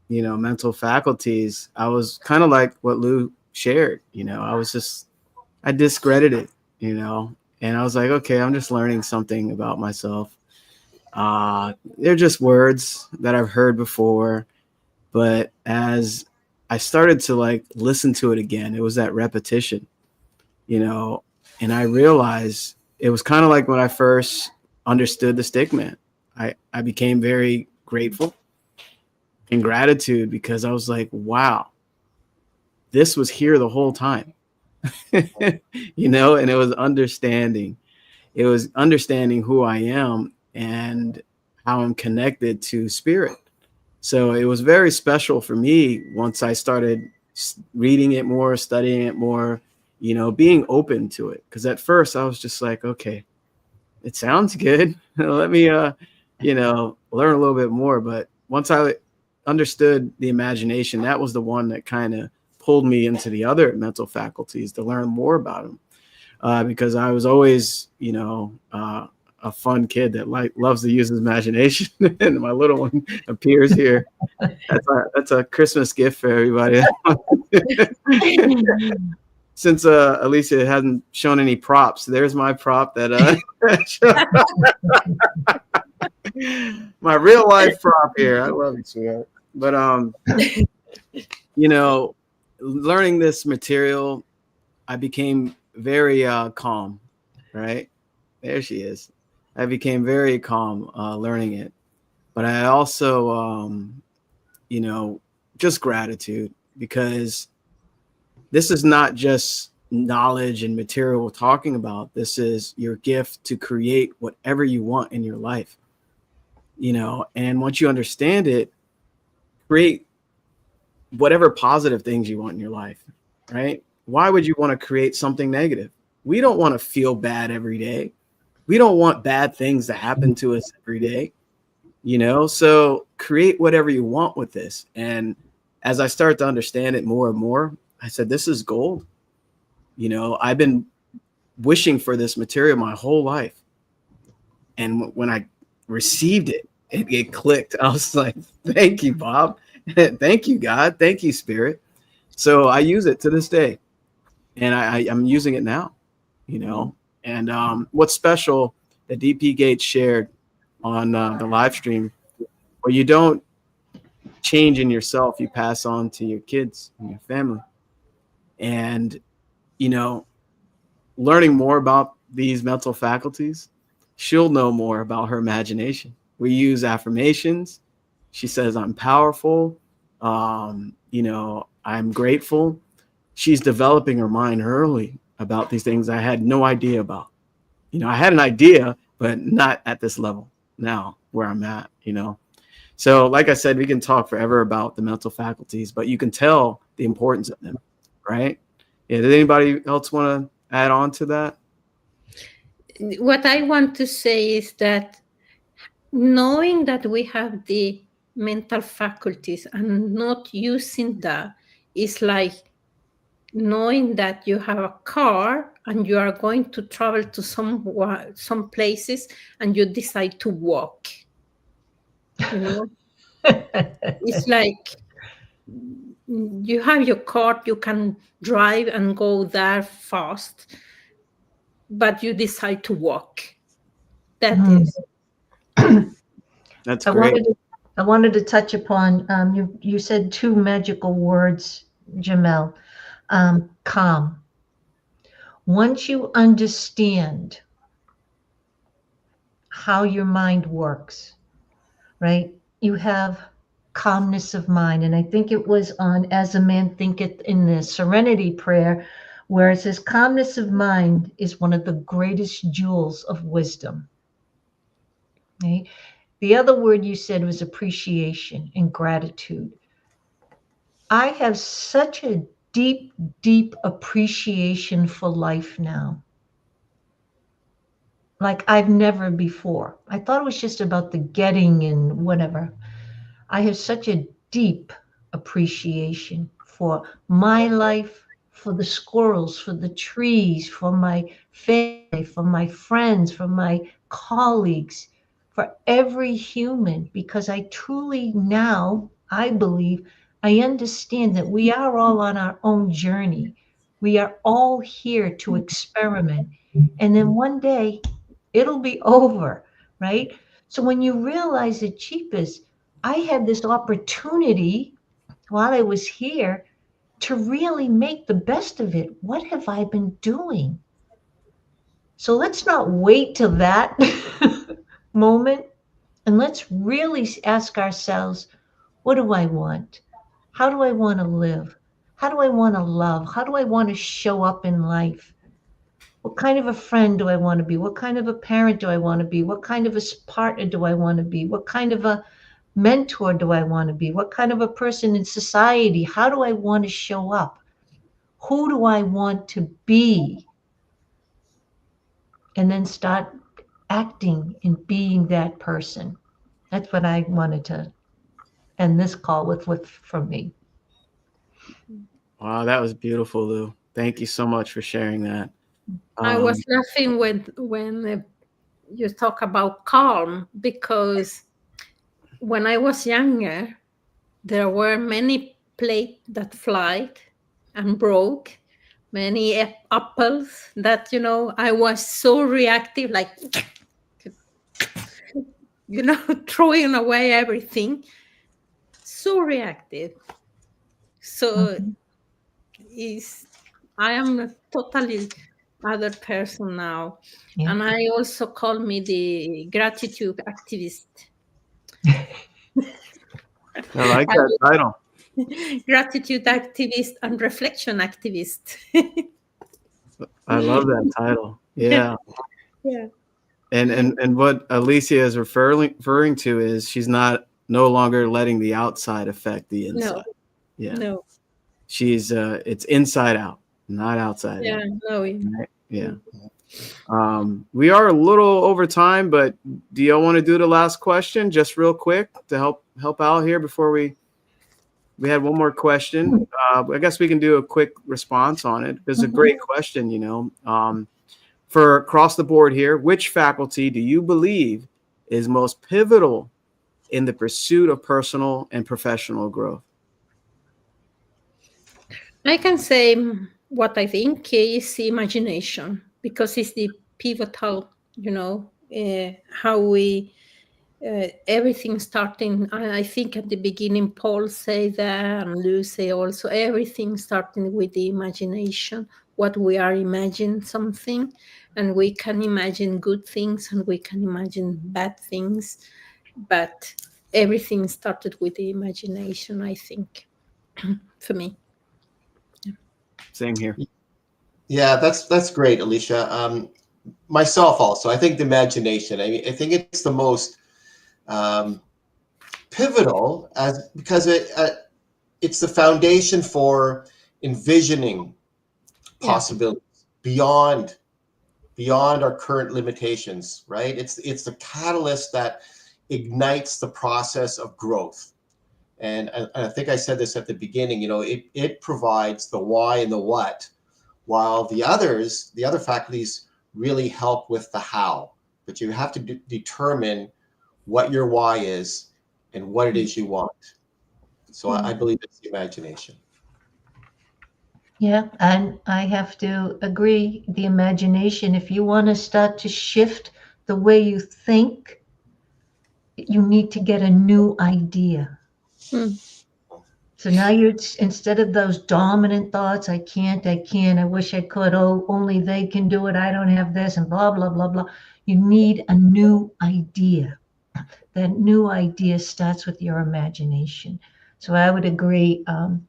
mental faculties. I was kind of like what Lou shared. I discredited, and I was like, okay, I'm just learning something about myself. They're just words that I've heard before, but as I started to like listen to it again, it was that repetition, you know, and I realized it was kind of like when I first understood the stick man. I became very grateful and gratitude because I was like, wow, this was here the whole time. And it was understanding. It was understanding who I am and how I'm connected to spirit. So it was very special for me once I started reading it more, studying it more, being open to it. Because at first I was just like, okay, it sounds good. Let me, learn a little bit more. But once I understood the imagination, that was the one that kind of pulled me into the other mental faculties to learn more about them. Because I was always, a fun kid that loves to use his imagination. And my little one appears here. That's a Christmas gift for everybody. Since Alicia hasn't shown any props, there's my prop that my real life prop here. I love you, sweetheart. But you know, learning this material, I became very calm. Right there, she is. I became very calm learning it, but I also, just gratitude because this is not just knowledge and material we're talking about. This is your gift to create whatever you want in your life, and once you understand it, create whatever positive things you want in your life, right? Why would you want to create something negative? We don't want to feel bad every day. We don't want bad things to happen to us every day, so create whatever you want with this. And as I start to understand it more and more, I said, this is gold. I've been wishing for this material my whole life. And when I received it. It clicked. I was like, thank you, Bob. Thank you, God. Thank you, Spirit. So I use it to this day, and I'm using it now, you know. And what's special that DP Gates shared on the live stream, where you don't change in yourself, you pass on to your kids and your family. And, you know, learning more about these mental faculties, she'll know more about her imagination. We use affirmations. She says, I'm powerful. You know, I'm grateful. She's developing her mind early about these things I had no idea about. You know, I had an idea, but not at this level now where I'm at, you know. So, like I said, we can talk forever about the mental faculties, but you can tell the importance of them, right? Yeah. Did anybody else want to add on to that? What I want to say is that knowing that we have the mental faculties and not using that is like knowing that you have a car and you are going to travel to some places and you decide to walk. You know, it's like you have your car, you can drive and go there fast, but you decide to walk. That is. That's I great. wanted to touch upon you said two magical words, Jamel. Calm. Once you understand how your mind works, right? You have calmness of mind. And I think it was on As a Man Thinketh in the Serenity Prayer, where it says, calmness of mind is one of the greatest jewels of wisdom. Right? The other word you said was appreciation and gratitude. I have such a deep, deep appreciation for life now. Like I've never before. I thought it was just about the getting and whatever. I have such a deep appreciation for my life, for the squirrels, for the trees, for my family, for my friends, for my colleagues, for every human, because I truly now, I believe, I understand that we are all on our own journey. We are all here to experiment. And then one day it'll be over, right? So when you realize that cheapest, I had this opportunity while I was here to really make the best of it. What have I been doing? So let's not wait till that moment, and let's really ask ourselves, what do I want? How do I want to live? How do I want to love? How do I want to show up in life? What kind of a friend do I want to be? What kind of a parent do I want to be? What kind of a partner do I want to be? What kind of a mentor do I want to be? What kind of a person in society? How do I want to show up? Who do I want to be? And then start acting and being that person. That's what I wanted to end this call with from me. Wow, that was beautiful, Lou. Thank you so much for sharing that. I was laughing when you talk about calm, because when I was younger, there were many plates that flied and broke, many apples that, I was so reactive, like, throwing away everything. So reactive. So I am a totally other person now. Yeah. And I also call me the gratitude activist. I like that title. Gratitude activist and reflection activist. I love that title. Yeah. Yeah. And what Alicia is referring to is she's no longer letting the outside affect the inside. No. Yeah. No. She's it's inside out, not outside Yeah. in. No. Right? Yeah. We are a little over time, but do y'all want to do the last question just real quick to help out here before we had one more question? I guess we can do a quick response on it. It's a great question, for across the board here. Which faculty do you believe is most pivotal in the pursuit of personal and professional growth? I can say what I think is imagination, because it's the pivotal, how we everything starting. I think at the beginning, Paul say that, and Lou say also, everything starting with the imagination. What we are imagining something, and we can imagine good things and we can imagine bad things, but everything started with the imagination, I think, for me. Same here. Yeah, that's great, Alicia. Myself also, I think the imagination. I mean, I think it's the most um, pivotal as because it's the foundation for envisioning Yeah. possibilities beyond our current limitations, right? It's the catalyst that ignites the process of growth. And I think I said this at the beginning, it provides the why and the what, while the other faculties really help with the how. But you have to determine what your why is and what it is you want. So I believe it's the imagination. Yeah, and I have to agree. The imagination, if you want to start to shift the way you think, you need to get a new idea. Mm. So now you're instead of those dominant thoughts, I can't, I wish I could, oh, only they can do it, I don't have this, and blah, blah, blah, blah. You need a new idea. That new idea starts with your imagination. So I would agree, the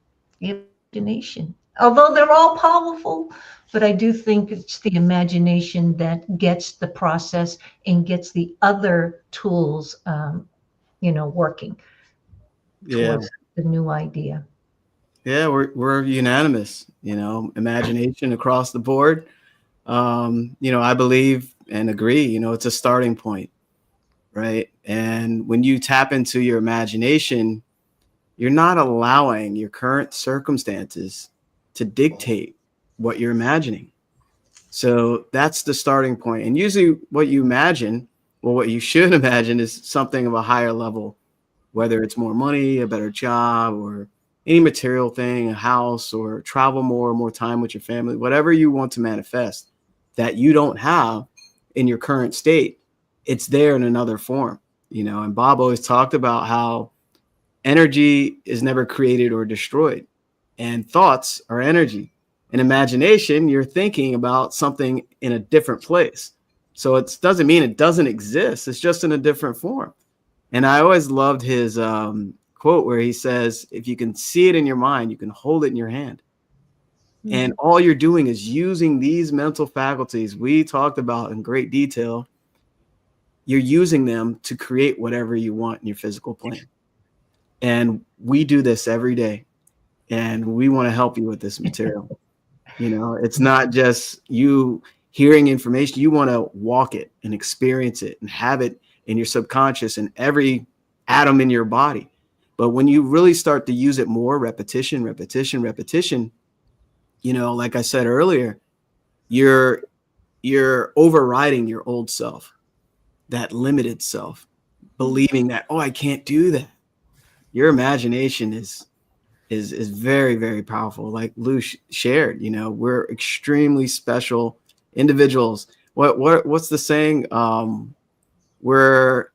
imagination. Although they're all powerful, but I do think it's the imagination that gets the process and gets the other tools, working Yeah. towards the new idea. Yeah, we're unanimous, imagination across the board. I believe and agree, it's a starting point, right? And when you tap into your imagination, you're not allowing your current circumstances to dictate what you're imagining. So that's the starting point. And usually what you imagine, well, what you should imagine is something of a higher level, whether it's more money, a better job, or any material thing, a house, or travel more time with your family, whatever you want to manifest that you don't have in your current state, it's there in another form, and Bob always talked about how energy is never created or destroyed, and thoughts are energy. In imagination, you're thinking about something in a different place. So it doesn't mean it doesn't exist. It's just in a different form. And I always loved his quote where he says, if you can see it in your mind, you can hold it in your hand. Mm-hmm. And all you're doing is using these mental faculties we talked about in great detail. You're using them to create whatever you want in your physical plane. And we do this every day. And we want to help you with this material. It's not just you hearing information. You want to walk it and experience it and have it in your subconscious and every atom in your body. But when you really start to use it more, repetition, like I said earlier, you're overriding your old self, that limited self, believing that, oh, I can't do that. Your imagination is very, very powerful. Like Lou shared, we're extremely special individuals. What's the saying? We're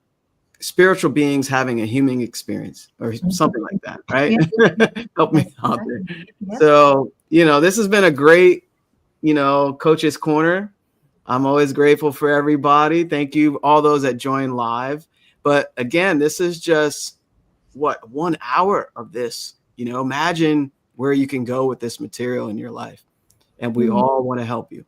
spiritual beings having a human experience or something like that, right? Yeah. Help me out there. Yeah. So, this has been a great, Coach's Corner. I'm always grateful for everybody. Thank you, all those that joined live. But again, this is just 1 hour of this. Imagine where you can go with this material in your life. And we all want to help you.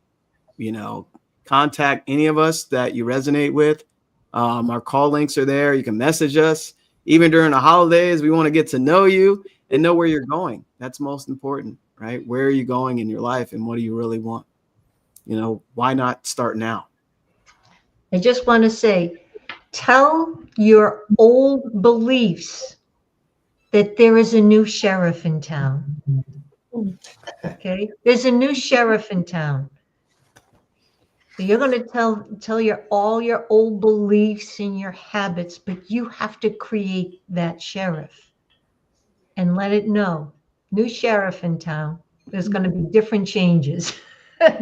Contact any of us that you resonate with. Our call links are there. You can message us. Even during the holidays, we want to get to know you and know where you're going. That's most important, right? Where are you going in your life and what do you really want? Why not start now? I just want to say, tell your old beliefs that there is a new sheriff in town. Okay? There's a new sheriff in town. So you're going to tell your all your old beliefs and your habits, but you have to create that sheriff and let it know. New sheriff in town. There's going to be different changes,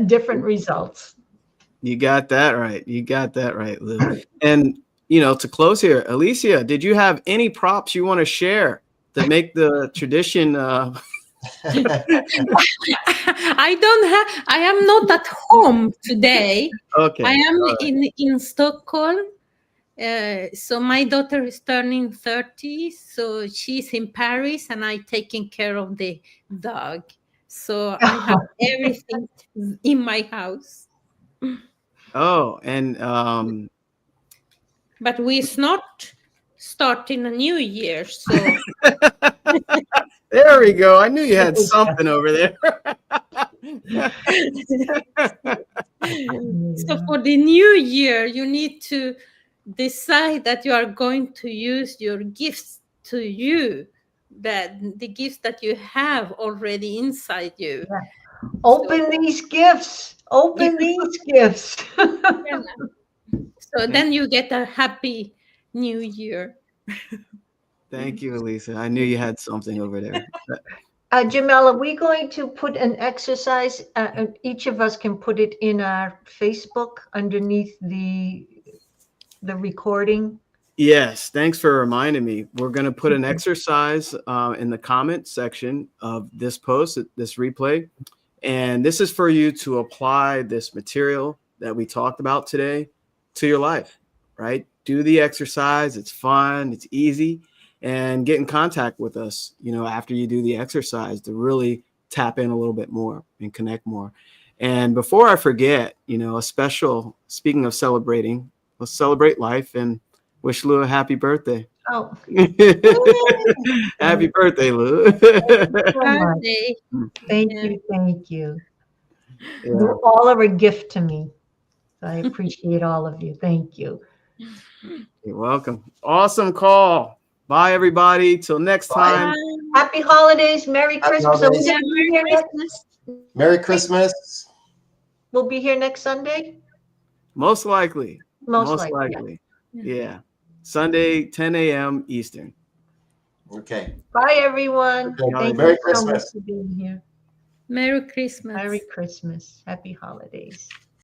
different results. You got that right. You got that right, Lou. And to close here, Alicia, did you have any props you want to share that make the tradition? I am not at home today. Okay. I am All right. in Stockholm. So my daughter is turning 30, so she's in Paris, and I taking care of the dog. So I have everything in my house. Oh, and But we's not starting a new year, so there we go. I knew you had something over there. so for the new year, you need to decide that you are going to use your gifts to you, that the gifts that you have already inside you. Yeah. Open these gifts. Open these gifts. Yeah. So then you get a happy new year. Thank you, Elisa. I knew you had something over there. Jamel, are we going to put an exercise? Each of us can put it in our Facebook underneath the recording. Yes, thanks for reminding me. We're going to put an exercise in the comment section of this post, this replay. And this is for you to apply this material that we talked about today to your life, right? Do the exercise. It's fun. It's easy. And get in contact with us, after you do the exercise to really tap in a little bit more and connect more. And before I forget, speaking of celebrating, let's celebrate life and wish Lou a happy birthday. Oh, Happy birthday, Lou. Birthday. Thank Yeah. you. Thank you. Yeah. You all are a gift to me. I appreciate all of you. Thank you. You're welcome. Awesome call. Bye, everybody. Till next time. Happy holidays. Merry Happy Christmas. holidays. Yeah, Merry Christmas. Merry Christmas. We'll be here next Sunday. Most likely. Most likely. Yeah. Sunday, 10 a.m. Eastern. Okay. Bye, everyone. Okay. Thank Merry you so much Christmas. for being here. Merry Christmas. Merry Christmas. Happy holidays.